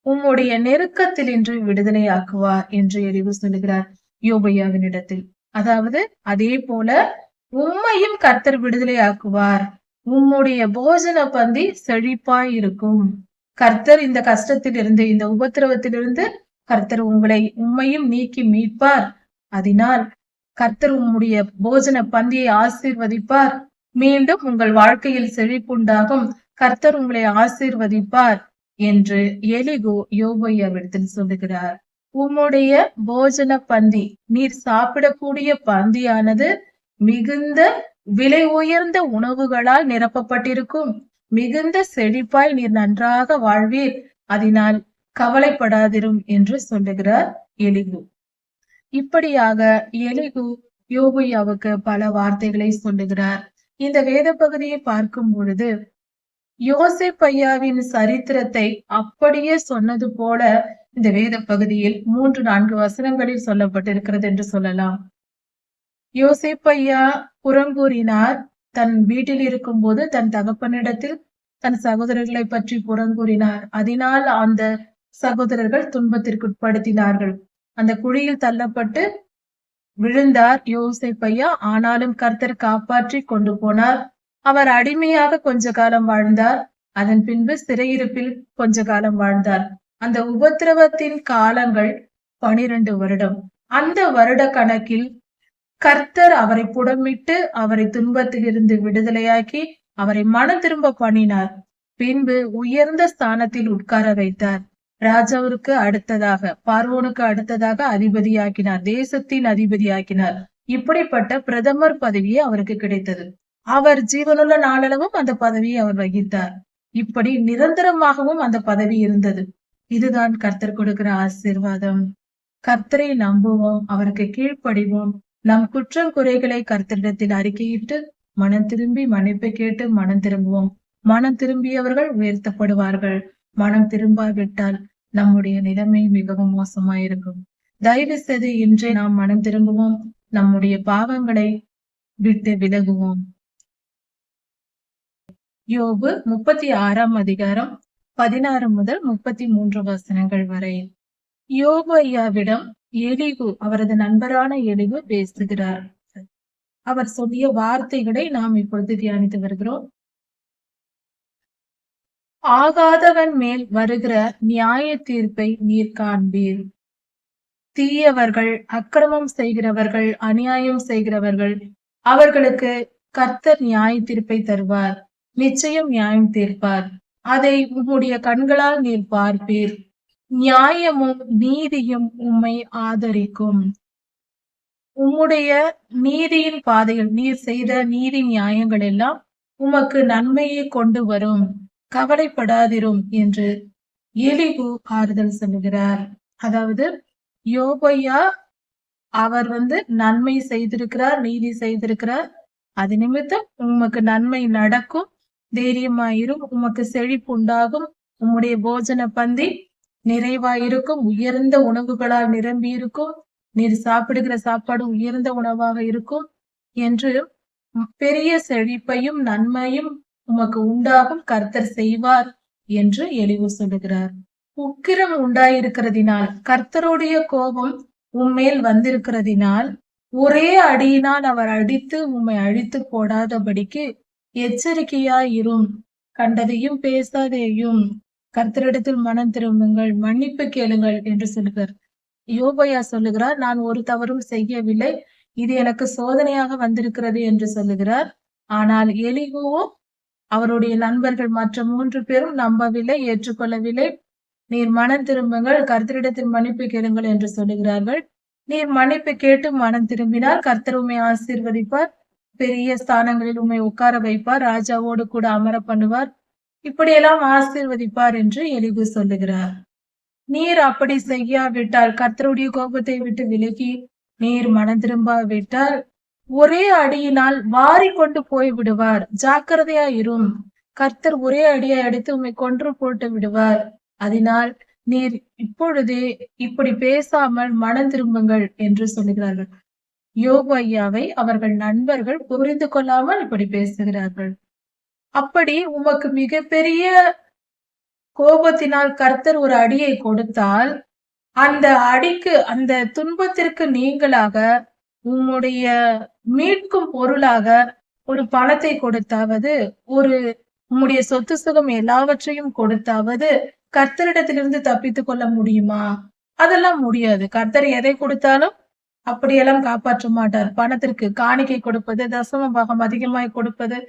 உம்முடைய நெருக்கத்தினின்று விடுதலையாக்குவார் என்று எலிகு சொல்லுகிறார் யோபையாவினிடத்தில். அதாவது அதே போல உம்மையும் கர்த்தர் விடுதலையாக்குவார். உம்முடைய போஜன பந்தி செழிப்பாய் இருக்கும். கர்த்தர் இந்த கஷ்டத்திலிருந்து, இந்த உபத்திரவத்திலிருந்து கர்த்தர் உம்மையும் நீக்கி மீட்பார். அதனால் கர்த்தர் உம்முடைய போஜன பந்தியை ஆசீர்வதிப்பார். மீண்டும் உங்கள் வாழ்க்கையில் செழிப்புண்டாகும். கர்த்தர் உங்களை ஆசீர்வதிப்பார் என்று எலிகு யோபையாவிடத்தில் சொல்லுகிறார். உம்முடைய போஜன பந்தி, நீர் சாப்பிடக்கூடிய பந்தியானது மிகுந்த விலை உயர்ந்த உணவுகளால் நிரப்பப்பட்டிருக்கும். மிகுந்த செழிப்பாய் நீர் நன்றாக வாழ்வீர். அதனால் கவலைப்படாதிரும் என்று சொல்லுகிறார் எலிகு. இப்படியாக எலிகு யோபையாவுக்கு பல வார்த்தைகளை சொல்லுகிறார். இந்த வேத பகுதியை பார்க்கும் பொழுது யோசேப்பையாவின் சரித்திரத்தை அப்படியே சொன்னது போல இந்த வேத பகுதியில் 3-4 வசனங்களில் சொல்லப்பட்டிருக்கிறது என்று சொல்லலாம். யோசேப்பையா புறங்கூறினார். தன் வீட்டில் இருக்கும் போது தன் தகப்பனிடத்தில் தன் சகோதரர்களை பற்றி புறங்கூறினார். அதனால் அந்த சகோதரர்கள் துன்பத்திற்குட்படுத்தினார்கள். அந்த குழியில் தள்ளப்பட்டு விழுந்தார் யோசேப்பையா. ஆனாலும் கர்த்தர் காப்பாற்றி கொண்டு போனார். அவர் அடிமையாக கொஞ்ச காலம் வாழ்ந்தார். அதன் பின்பு சிறையிருப்பில் கொஞ்ச காலம் வாழ்ந்தார். அந்த உபத்திரவத்தின் காலங்கள் 12 வருடம். அந்த வருட கணக்கில் கர்த்தர் அவரை புடமிட்டு அவரை துன்பத்திலிருந்து விடுதலையாக்கி அவரை மனம் திரும்ப பண்ணினார். பின்பு உயர்ந்த ஸ்தானத்தில் உட்கார வைத்தார். ராஜாவிற்கு அடுத்ததாக, பார்வோனுக்கு அடுத்ததாக அதிபதியாக்கினார். தேசத்தின் அதிபதியாக்கினார். இப்படிப்பட்ட பிரதமர் பதவியே அவருக்கு கிடைத்தது. அவர் ஜீவனுள்ள நாளளவும் அந்த பதவியை அவர் வகித்தார். இப்படி நிரந்தரமாகவும் அந்த பதவி இருந்தது. இதுதான் கர்த்தர் கொடுக்கிற ஆசீர்வாதம். கர்த்தரை நம்புவோம், அவருக்கு கீழ்ப்படிவோம். நம் குற்றம் குறைகளை கர்த்தரிடத்தில் அறிக்கையிட்டு மனம் திரும்பி மன்னிப்பு கேட்டு மனம் திரும்புவோம். மனம் திரும்பியவர்கள் உயர்த்தப்படுவார்கள். மனம் திரும்பாவிட்டால் நம்முடைய நிலைமை மிகவும் மோசமாயிருக்கும். தயவு செய்து இன்றே நாம் மனம் திரும்புவோம். நம்முடைய பாவங்களை விட்டு விலகுவோம். யோபு 36ஆம் அதிகாரம் 16 முதல் 33 வசனங்கள் வரை. யோபு ஐயாவிடம் எலிகு, அவரது நண்பரான எலிகு பேசுகிறார். அவர் சொல்லிய வார்த்தைகளை நாம் இப்பொழுது தியானித்து வருகிறோம். ஆகாதவன் மேல் வருகிற நியாய தீர்ப்பை நீர் காண்பீர். தீயவர்கள், அக்கிரமம் செய்கிறவர்கள், அநியாயம் செய்கிறவர்கள், அவர்களுக்கு கர்த்தர் நியாய தீர்ப்பை தருவார். நிச்சயம் நியாயம் தீர்ப்பார். அதை உம்முடைய கண்களால் நீர் பார்ப்பீர். நியாயமும் நீதியும் உம்மை ஆதரிக்கும். உம்முடைய நீதியின் பாதையில் நீர் செய்த நீதி நியாயங்கள் எல்லாம் உமக்கு நன்மையை கொண்டு வரும். கவலைப்படாதிரும் என்று எலிகு ஆறுதல் சொல்லுகிறார். அதாவது யோபையா அவர் நன்மை செய்திருக்கிறார், நீதி செய்திருக்கிறார். அது நிமித்தம் உமக்கு நன்மை நடக்கும். தைரியமாயிரும். உமக்கு செழிப்பு உண்டாகும். உம்முடைய போஜன பந்தி நிறைவாயிருக்கும். உயர்ந்த உணவுகளால் நிரம்பி இருக்கும். நீர் சாப்பிடுகிற சாப்பாடு உயர்ந்த உணவாக இருக்கும் என்று பெரிய செழிப்பையும் நன்மையும் உமக்கு உண்டாகும் கர்த்தர் செய்வார் என்று எலிகு சொல்லுகிறார். உக்கிரம் உண்டாயிருக்கிறதினால், கர்த்தருடைய கோபம் உம்மேல் வந்திருக்கிறதினால், ஒரே அடியினால் அவர் அடித்து உம்மை அழித்து போடாதபடிக்கு எச்சரிக்கையாயிரும். கண்டதையும் பேசாதேயும். கர்த்தரிடத்தில் மனம் திரும்புங்கள், மன்னிப்பு கேளுங்கள் என்று சொல்லுகிறார். யோபையா சொல்லுகிறார், நான் ஒரு தவறும் செய்யவில்லை, இது எனக்கு சோதனையாக வந்திருக்கிறது என்று சொல்லுகிறார். ஆனால் எலிகுவோ அவருடைய நண்பர்கள் மற்ற 3 பேரும் நம்பவில்லை, ஏற்றுக்கொள்ளவில்லை. நீர் மனம் திரும்புங்கள், கர்த்தரிடத்தில் மன்னிப்பு கேளுங்கள் என்று சொல்லுகிறார்கள். நீர் மன்னிப்பு கேட்டு மனம் திரும்பினால் கர்த்தர் உம்மை ஆசீர்வதிப்பார், பெரிய ஸ்தானங்களில் உம்மை உட்கார வைப்பார், ராஜாவோடு கூட அமர பண்ணுவார், இப்படியெல்லாம் ஆசீர்வதிப்பார் என்று எலிகு சொல்லுகிறார். நீர் அப்படி செய்யாவிட்டால், கர்த்தருடைய கோபத்தை விட்டு விலகி நீர் மனம் திரும்பாவிட்டால் ஒரே அடியினால் வாரி கொண்டு போய் விடுவார். ஜாக்கிரதையா இரும், கர்த்தர் ஒரே அடியை அடித்து உம்மை கொன்று போட்டு விடுவார். அதனால் நீர் இப்பொழுதே இப்படி பேசாமல் மனம் திரும்புங்கள் என்று சொல்லுகிறார்கள். யோபு ஐயாவை அவர்கள் நண்பர்கள் புரிந்து கொள்ளாமல் இப்படி பேசுகிறார்கள். அப்படி உமக்கு மிகப்பெரிய கோபத்தினால் கர்த்தர் ஒரு அடியை கொடுத்தால், அந்த அடிக்கு, அந்த துன்பத்திற்கு நீங்களாக உம்முடைய மீட்கும் பொருளாக ஒரு பணத்தை கொடுத்தாவது, ஒரு உம்முடைய சொத்து சுகம் எல்லாவற்றையும் கொடுத்தாவது கர்த்தரிடத்திலிருந்து தப்பித்துக் கொள்ள முடியுமா? அதெல்லாம் முடியாது. கர்த்தர் எதை கொடுத்தாலும் அப்படியெல்லாம் காப்பாற்ற மாட்டார். பணத்திற்கு காணிக்கை கொடுப்பது, தசம பாகம் அதிகமாய் கொடுப்பது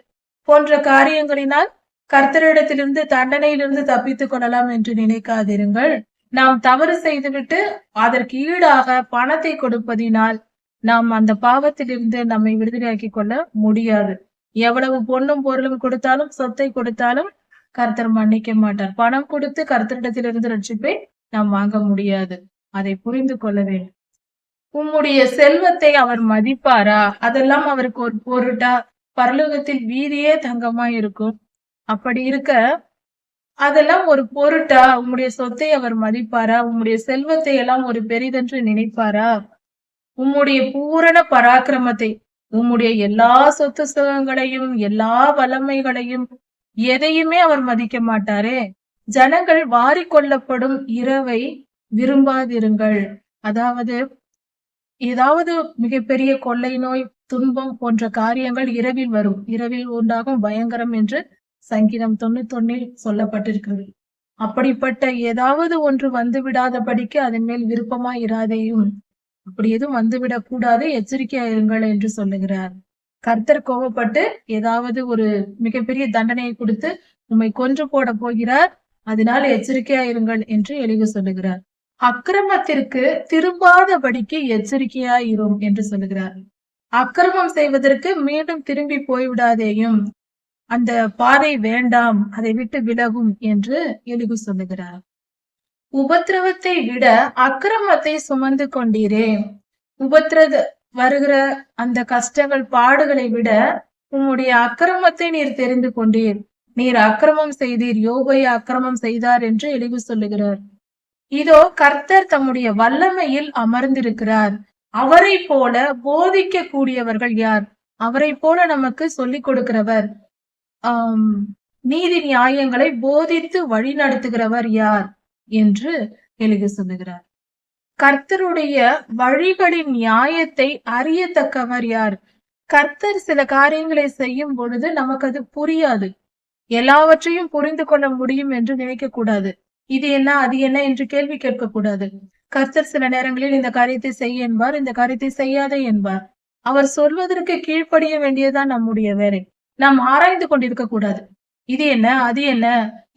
போன்ற காரியங்களினால் கர்த்தரிடத்திலிருந்து, தண்டனையிலிருந்து தப்பித்துக் கொள்ளலாம் என்று நினைக்காதிருங்கள். நாம் தவறு செய்துவிட்டு அதற்கு ஈடாக பணத்தை கொடுப்பதினால் நாம் அந்த பாவத்திலிருந்து நம்மை விடுதலையாக்கி கொள்ள முடியாது. எவ்வளவு பொன்னும் பொருளும் கொடுத்தாலும், சொத்தை கொடுத்தாலும் கர்த்தர் மன்னிக்க மாட்டார். பணம் கொடுத்து கர்த்தரிடத்திலிருந்து ரட்சிப்பை நாம் வாங்க முடியாது. அதை புரிந்து கொள்ள வேண்டும். உம்முடைய செல்வத்தை அவர் மதிப்பாரா? அதெல்லாம் அவருக்கு ஒரு பொருட்டா? பரலோகத்தில் வீதியே தங்கமா இருக்கும். அப்படி இருக்க அதெல்லாம் ஒரு பொருட்டா? உம்முடைய சொத்தை அவர் மதிப்பாரா? உம்முடைய செல்வத்தை எல்லாம் ஒரு பெரிதென்று நினைப்பாரா? உம்முடைய பூரண பராக்கிரமத்தை, உம்முடைய எல்லா சொத்து சுகங்களையும், எல்லா வல்லமைகளையும், எதையுமே அவர் மதிக்க மாட்டாரே. ஜனங்கள் வாரிக்கொள்ளப்படும் இரவை விரும்பாதிருங்கள். அதாவது ஏதாவது மிகப்பெரிய கொள்ளை நோய், துன்பம் போன்ற காரியங்கள் இரவில் வரும். இரவில் உண்டாகும் பயங்கரம் என்று சங்கீதம் 91 சொல்லப்பட்டிருக்கிறது. அப்படிப்பட்ட ஏதாவது ஒன்று வந்து விடாதபடிக்கு அதன் மேல் விருப்பமாய் இராதேயும். அப்படி எதுவும் வந்துவிடக் கூடாது, எச்சரிக்கையாயிருங்கள் என்று சொல்லுகிறார். கர்த்தர் கோபப்பட்டு ஏதாவது ஒரு மிகப்பெரிய தண்டனையை கொடுத்து உம்மை கொன்று போட போகிறார், அதனால எச்சரிக்கையாயிருங்கள் என்று எலிகு சொல்லுகிறார். அக்கிரமத்திற்கு திரும்பாதபடிக்கு எச்சரிக்கையாயிரும் என்று சொல்லுகிறார். அக்கிரமம் செய்வதற்கு மீண்டும் திரும்பி போய்விடாதேயும், அந்த பாதை வேண்டாம், அதை விட்டு விலகும் என்று எலிகு சொல்லுகிறார். உபத்திரவத்தை விட அக்கிரமத்தை சுமந்து கொண்டீரே. வருகிற அந்த கஷ்டங்கள், பாடுகளை விட உம்முடைய அக்கிரமத்தை நீர் தெரிந்து கொண்டீர். நீர் அக்கிரமம் செய்தீர், யோபை அக்கிரமம் செய்தார் என்று எலிகு சொல்லுகிறார். இதோ கர்த்தர் தம்முடைய வல்லமையில் அமர்ந்திருக்கிறார். அவரை போல போதிக்க கூடியவர்கள் யார்? அவரை போல நமக்கு சொல்லிக் கொடுக்கிறவர், நீதி நியாயங்களை போதித்து வழி நடத்துகிறவர் யார் என்று எலிகு சொல்லுகிறார். கர்த்தருடைய வழிகளின் நியாயத்தை அறியத்தக்கவர் யார்? கர்த்தர் சில காரியங்களை செய்யும் பொழுது நமக்கு அது புரியாது. எல்லாவற்றையும் புரிந்து கொள்ள முடியும் என்று நினைக்க கூடாது. இது என்ன, அது என்ன என்று கேள்வி கேட்க கூடாது. கர்த்தர் சில நேரங்களில் இந்த காரியத்தை செய்ய என்பார், இந்த காரியத்தை செய்யாதே என்பார். அவர் சொல்வதற்கு கீழ்ப்படிய வேண்டியதுதான் நம்முடைய வேலை. நாம் ஆராய்ந்து கொண்டிருக்க கூடாது. இது என்ன, அது என்ன,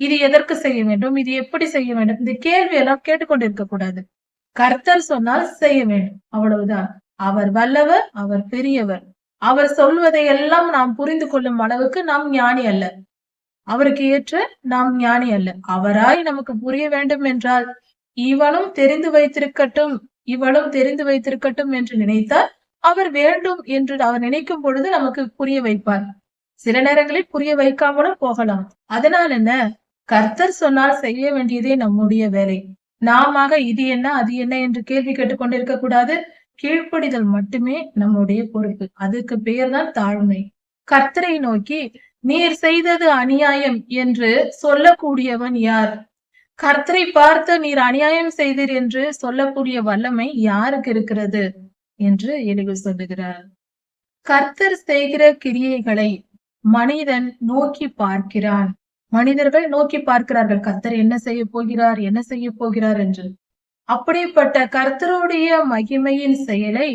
இது எதற்கு செய்ய வேண்டும், இது எப்படி செய்ய வேண்டும், இந்த கேள்வி எல்லாம் கேட்டுக்கொண்டிருக்க கூடாது. கர்த்தர் சொன்னால் செய்ய வேண்டும், அவ்வளவுதான். அவர் வல்லவர், அவர் பெரியவர். அவர் சொல்வதை எல்லாம் நாம் புரிந்து கொள்ளும் அளவுக்கு நாம் ஞானி அல்ல. அவருக்கு ஏற்ற நாம் ஞானி அல்ல. அவராய் நமக்கு புரிய வேண்டும் என்றால், இவனும் தெரிந்து வைத்திருக்கட்டும், இவளும் தெரிந்து வைத்திருக்கட்டும் என்று நினைத்தால், அவர் வேண்டும் என்று அவர் நினைக்கும் பொழுது நமக்கு புரிய வைப்பார். சில நேரங்களில் புரிய வைக்காமலும் போகலாம். அதனால் என்ன, கர்த்தர் சொன்னால் செய்ய வேண்டியதே நம்முடைய வேலை. நாம இது என்ன, அது என்ன என்று கேள்வி கேட்டுக்கொண்டிருக்க கூடாது. கீழ்ப்படிதல் மட்டுமே நம்முடைய பொறுப்பு. அதுக்கு பெயர்தான் தாழ்மை. கர்த்தரை நோக்கி நீர் செய்தது அநியாயம் என்று சொல்லக்கூடியவன் யார்? கர்த்தரை பார்த்து நீர் அநியாயம் செய்தீர் என்று சொல்லக்கூடிய வல்லமை யாருக்கு இருக்கிறது என்று எலிகு சொல்லுகிறார். கர்த்தர் செய்கிற கிரியைகளை மனிதன் நோக்கி பார்க்கிறான். மனிதர்கள் நோக்கி பார்க்கிறார்கள், கர்த்தர் என்ன செய்ய போகிறார், என்ன செய்ய போகிறார் என்று. அப்படிப்பட்ட கர்த்தருடைய மகிமையின் செயலை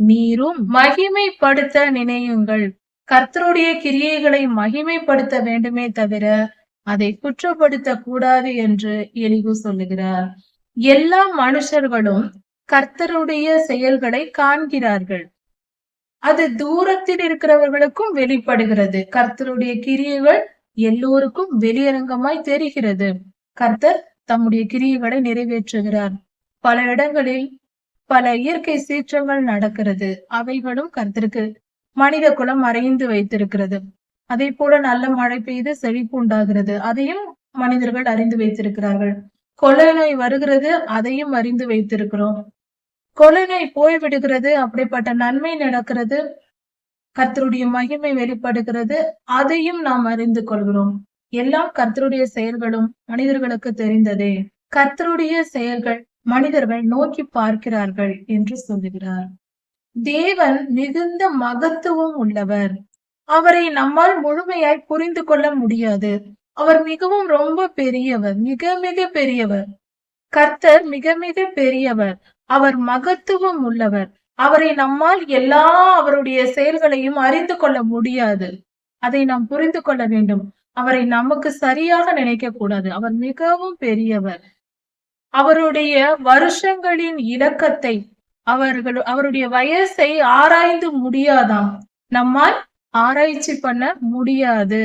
நீரும் மகிமைப்படுத்த நினையுங்கள். கர்த்தருடைய கிரியைகளை மகிமைப்படுத்த வேண்டுமே தவிர அதை குற்றப்படுத்த கூடாது என்று எலிகு சொல்லுகிறார். எல்லா மனுஷர்களும் கர்த்தருடைய செயல்களை காண்கிறார்கள். அது தூரத்தில் இருக்கிறவர்களுக்கும் வெளிப்படுகிறது. கர்த்தருடைய கிரியைகள் எல்லோருக்கும் வெளியரங்கமாய் தெரிகிறது. கர்த்தர் தம்முடைய கிரியைகளை நிறைவேற்றுகிறார். பல இடங்களில் பல இயற்கை சீற்றங்கள் நடக்கிறது. அவைகளும் கர்த்தருக்கு மனித குலம் அறிந்து வைத்திருக்கிறது. அதே போல நல்ல மழை பெய்து செழிப்பு உண்டாகிறது. அதையும் மனிதர்கள் அறிந்து வைத்திருக்கிறார்கள். கொள்ளை நோய் வருகிறது, அதையும் அறிந்து வைத்திருக்கிறோம். கொள்ளை நோய் போய்விடுகிறது, அப்படிப்பட்ட நன்மை நடக்கிறது, கர்த்தருடைய மகிமை வெளிப்படுகிறது, அதையும் நாம் அறிந்து கொள்கிறோம். எல்லாம் கர்த்தருடைய செயல்களும் மனிதர்களுக்கு தெரிந்ததே. கர்த்தருடைய செயல்கள் மனிதர்கள் நோக்கி பார்க்கிறார்கள் என்று சொல்லுகிறார். தேவன் மிகுந்த மகத்துவம் உள்ளவர். அவரை நம்மால் முழுமையாய் புரிந்து கொள்ள முடியாது. அவர் மிகவும் ரொம்ப பெரியவர், மிக மிக பெரியவர். கர்த்தர் மிக மிக பெரியவர். அவர் மகத்துவம் உள்ளவர். அவரை நம்மால் எல்லா அவருடைய செயல்களையும் அறிந்து கொள்ள முடியாது. அதை நாம் புரிந்து கொள்ள வேண்டும். அவரை நமக்கு சரியாக நினைக்க கூடாது. அவர் மிகவும் பெரியவர். அவருடைய வருஷங்களின் இலக்கத்தை அவருடைய வயசை ஆராய்ந்து முடியாதாம். நம்மால் ஆராய்ச்சி பண்ண முடியாது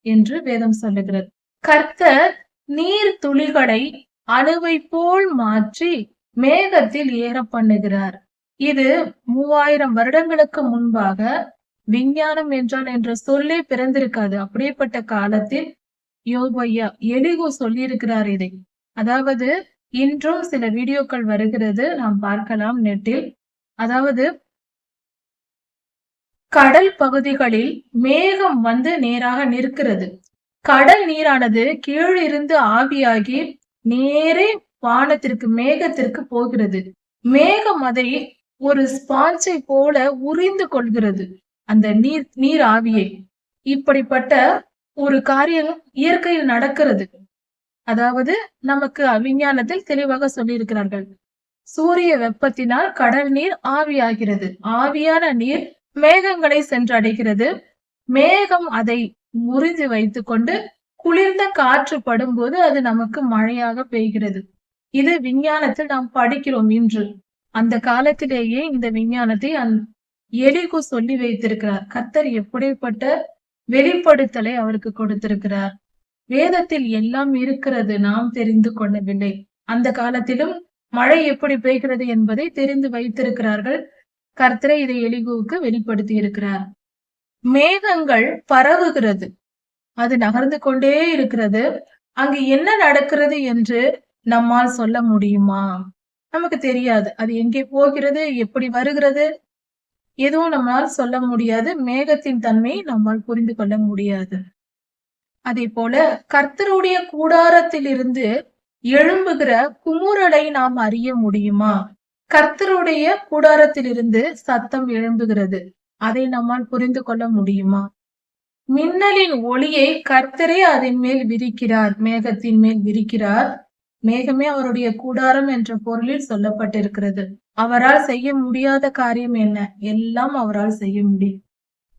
என்று வேதம் சொல்லுகிறது. கர்த்தர் நீர் துளிகளை அணுவை போல் மாற்றி மேகத்தில் ஏற பண்ணுகிறார். இது 3000 வருடங்களுக்கு முன்பாக விஞ்ஞானம் என்றால் என்ற சொல்லே பிறந்திருக்காது. அப்படிப்பட்ட காலத்தில் எலிகு சொல்லியிருக்கிறார் இதை. அதாவது இன்றும் சில வீடியோக்கள் வருகிறது, நாம் பார்க்கலாம் நெட்டில். அதாவது கடல் பகுதிகளில் மேகம் வந்து நேராக நிற்கிறது. கடல் நீரானது கீழிருந்து ஆவியாகி நேரே வானத்திற்கு மேகத்திற்கு போகிறது. மேகம் அதை ஒரு ஸ்பாஞ்சை போல உறிந்து கொள்கிறது, அந்த நீர் ஆவியை. இப்படிப்பட்ட ஒரு காரியம் இயற்கையில் நடக்கிறது. அதாவது நமக்கு விஞ்ஞானத்தில் தெளிவாக சொல்லியிருக்கிறார்கள். சூரிய வெப்பத்தினால் கடல் நீர் ஆவியாகிறது. ஆவியான நீர் மேகங்களை சென்றடைகிறது. மேகம் அதை உறிஞ்சி வைத்துக் கொண்டு குளிர்ந்த காற்று படும்போது அது நமக்கு மழையாக பெய்கிறது. இது விஞ்ஞானத்தில் நாம் படிக்கிறோம் இன்று. அந்த காலத்திலேயே இந்த விஞ்ஞானத்தை எலிகு சொல்லி வைத்திருக்கிறார். கர்த்தர் எப்படிப்பட்ட வெளிப்படுத்தலை அவருக்கு கொடுத்திருக்கிறார். வேதத்தில் எல்லாம் இருக்கிறது, நாம் தெரிந்து கொள்ளவில்லை. அந்த காலத்திலும் மழை எப்படி பெய்கிறது என்பதை தெரிந்து வைத்திருக்கிறார்கள். கர்த்தரை இதை எலிகுவுக்கு வெளிப்படுத்தி இருக்கிறார். மேகங்கள் பரவுகிறது, அது நகர்ந்து கொண்டே இருக்கிறது. அங்கு என்ன நடக்கிறது என்று நம்மால் சொல்ல முடியுமா? நமக்கு தெரியாது. அது எங்கே போகிறது, எப்படி வருகிறது, எதுவும் நம்மால் சொல்ல முடியாது. மேகத்தின் தன்மையை நம்மால் புரிந்து கொள்ள முடியாது. அதே போல கர்த்தருடைய கூடாரத்திலிருந்து எழும்புகிற குமுறலை நாம் அறிய முடியுமா? கர்த்தருடைய கூடாரத்திலிருந்து சத்தம் எழும்புகிறது, அதை நம்மால் புரிந்து கொள்ள முடியுமா? மின்னலின் ஒளியை கர்த்தரே அதன் மேல் விரிக்கிறார், மேகத்தின் மேல் விரிக்கிறார். மேகமே அவருடைய கூடாரம் என்ற பொருளில் சொல்லப்பட்டிருக்கிறது. அவரால் செய்ய முடியாத காரியம் என்ன? எல்லாம் அவரால் செய்ய முடியும்.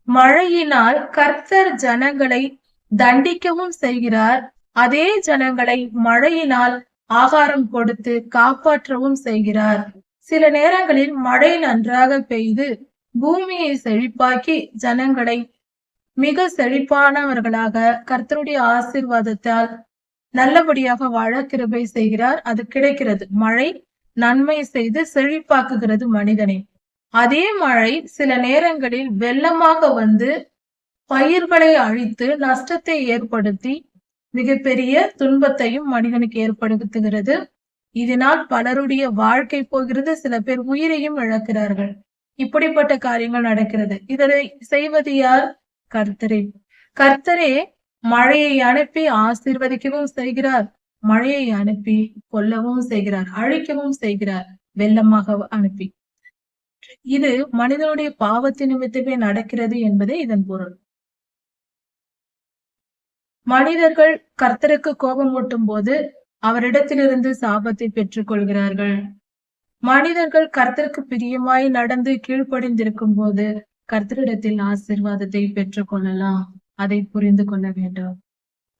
மழையினால் கர்த்தர் ஜனங்களை தண்டிக்கவும் செய்கிறார். அதே ஜனங்களை மழையினால் ஆகாரம் கொடுத்து காப்பாற்றவும் செய்கிறார். சில நேரங்களில் மழை நன்றாக பெய்து பூமியை செழிப்பாக்கி ஜனங்களை மிக செழிப்பானவர்களாக கர்த்தருடைய ஆசீர்வாதத்தால் நல்லபடியாக வாழ கிருபை செய்கிறார். அது கிடைக்கிறது. மழை நன்மை செய்து செழிப்பாக்குகிறது மனிதனை. அதே மழை சில நேரங்களில் வெள்ளமாக வந்து பயிர்களை அழித்து நஷ்டத்தை ஏற்படுத்தி மிகப்பெரிய துன்பத்தையும் மனிதனுக்கு ஏற்படுத்துகிறது. இதனால் பலருடைய வாழ்க்கை போகிறது, சில பேர் உயிரையும் இழக்கிறார்கள். இப்படிப்பட்ட காரியங்கள் நடக்கிறது. இதனை செய்வது யார்? கர்த்தரே. கர்த்தரே மழையை அனுப்பி ஆசீர்வதிக்கவும் செய்கிறார், மழையை அனுப்பி கொல்லவும் செய்கிறார், அழிக்கவும் செய்கிறார், வெள்ளமாக அனுப்பி. இது மனிதனுடைய பாவத்தின் நிமித்தமே நடக்கிறது என்பதே இதன் பொருள். மனிதர்கள் கர்த்தருக்கு கோபம் ஊட்டும் போது அவரிடத்திலிருந்து சாபத்தை பெற்றுக் கொள்கிறார்கள். மனிதர்கள் கர்த்தருக்கு பிரியமாய் நடந்து கீழ்ப்படிந்திருக்கும் போது கர்த்தரிடத்தில் ஆசீர்வாதத்தை பெற்றுக் கொள்ளலாம். அதை புரிந்து கொள்ள வேண்டும்.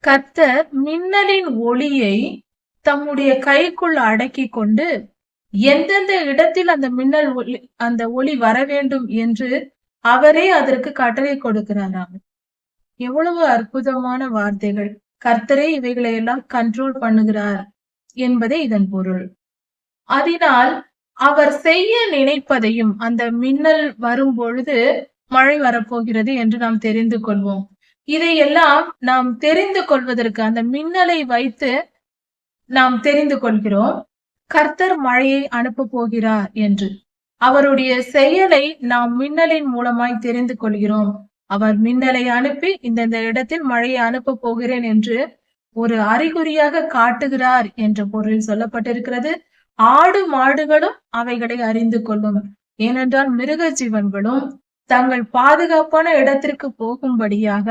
கர்த்தர் மின்னலின் ஒளியை தம்முடைய கைக்குள் அடக்கி கொண்டு எந்தெந்த இடத்தில் அந்த ஒளி வர வேண்டும் என்று அவரே அதற்கு கட்டளை கொடுக்கிறாராம். எவ்வளவு அற்புதமான வார்த்தைகள்! கர்த்தரே இவைகளை எல்லாம் கண்ட்ரோல் பண்ணுகிறார் என்பதே இதன் பொருள். அதனால் அவர் செய்ய நினைப்பதையும் அந்த மின்னல் வரும் பொழுது மழை வரப்போகிறது என்று நாம் தெரிந்து கொள்வோம். இதையெல்லாம் நாம் தெரிந்து கொள்வதற்கு அந்த மின்னலை வைத்து நாம் தெரிந்து கொள்கிறோம் கர்த்தர் மழையை அனுப்ப போகிறார் என்று. அவருடைய செயலை நாம் மின்னலின் மூலமாய் தெரிந்து கொள்கிறோம். அவர் மின்னலை அனுப்பி இந்த இடத்தில் மழையை அனுப்ப போகிறேன் என்று ஒரு அறிகுறியாக காட்டுகிறார் என்ற பொருளில் சொல்லப்பட்டிருக்கிறது. ஆடு மாடுகளும் அவைகளை அறிந்து கொள்ளும். ஏனென்றால் மிருக ஜீவன்களும் தங்கள் பாதுகாப்பான இடத்திற்கு போகும்படியாக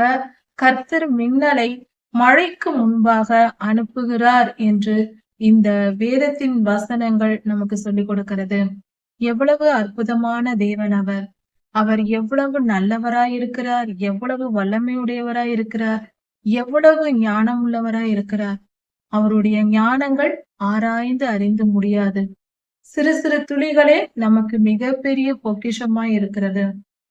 கர்த்தர் மின்னலை மழைக்கு முன்பாக அனுப்புகிறார் என்று இந்த வேதத்தின் வசனங்கள் நமக்கு சொல்லிக் கொடுக்கிறது. எவ்வளவு அற்புதமான தேவன் அவர்! அவர் எவ்வளவு நல்லவராய் இருக்கிறார், எவ்வளவு வல்லமையுடையவராய் இருக்கிறார், எவ்வளவு ஞானம் உள்ளவராய் இருக்கிறார். அவருடைய ஞானங்கள் ஆராய்ந்து அறிந்து முடியாது. சிறு சிறு துளிகளே நமக்கு மிகப்பெரிய பொக்கிஷமாய் இருக்கிறது.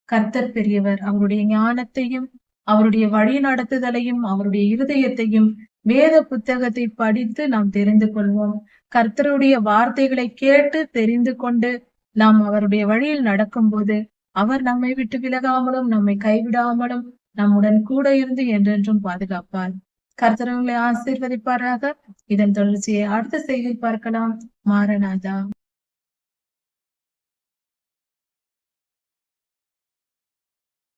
கர்த்தர் பெரியவர். அவருடைய ஞானத்தையும் அவருடைய வழி நடத்துதலையும் அவருடைய இருதயத்தையும் வேத புத்தகத்தை படித்து நாம் தெரிந்து கொள்வோம். கர்த்தருடைய வார்த்தைகளை கேட்டு தெரிந்து கொண்டு நாம் அவருடைய வழியில் நடக்கும்போது அவர் நம்மை விட்டு விலகாமலும் நம்மை கைவிடாமலும் நம்முடன் கூட இருந்து என்றென்றும் பாதுகாப்பார். கர்த்தர் உங்களை ஆசீர்வதிப்பாராக. இதன் தொடர்ச்சியை அடுத்த செய்தியில் பார்க்கலாம். மாரநாதா.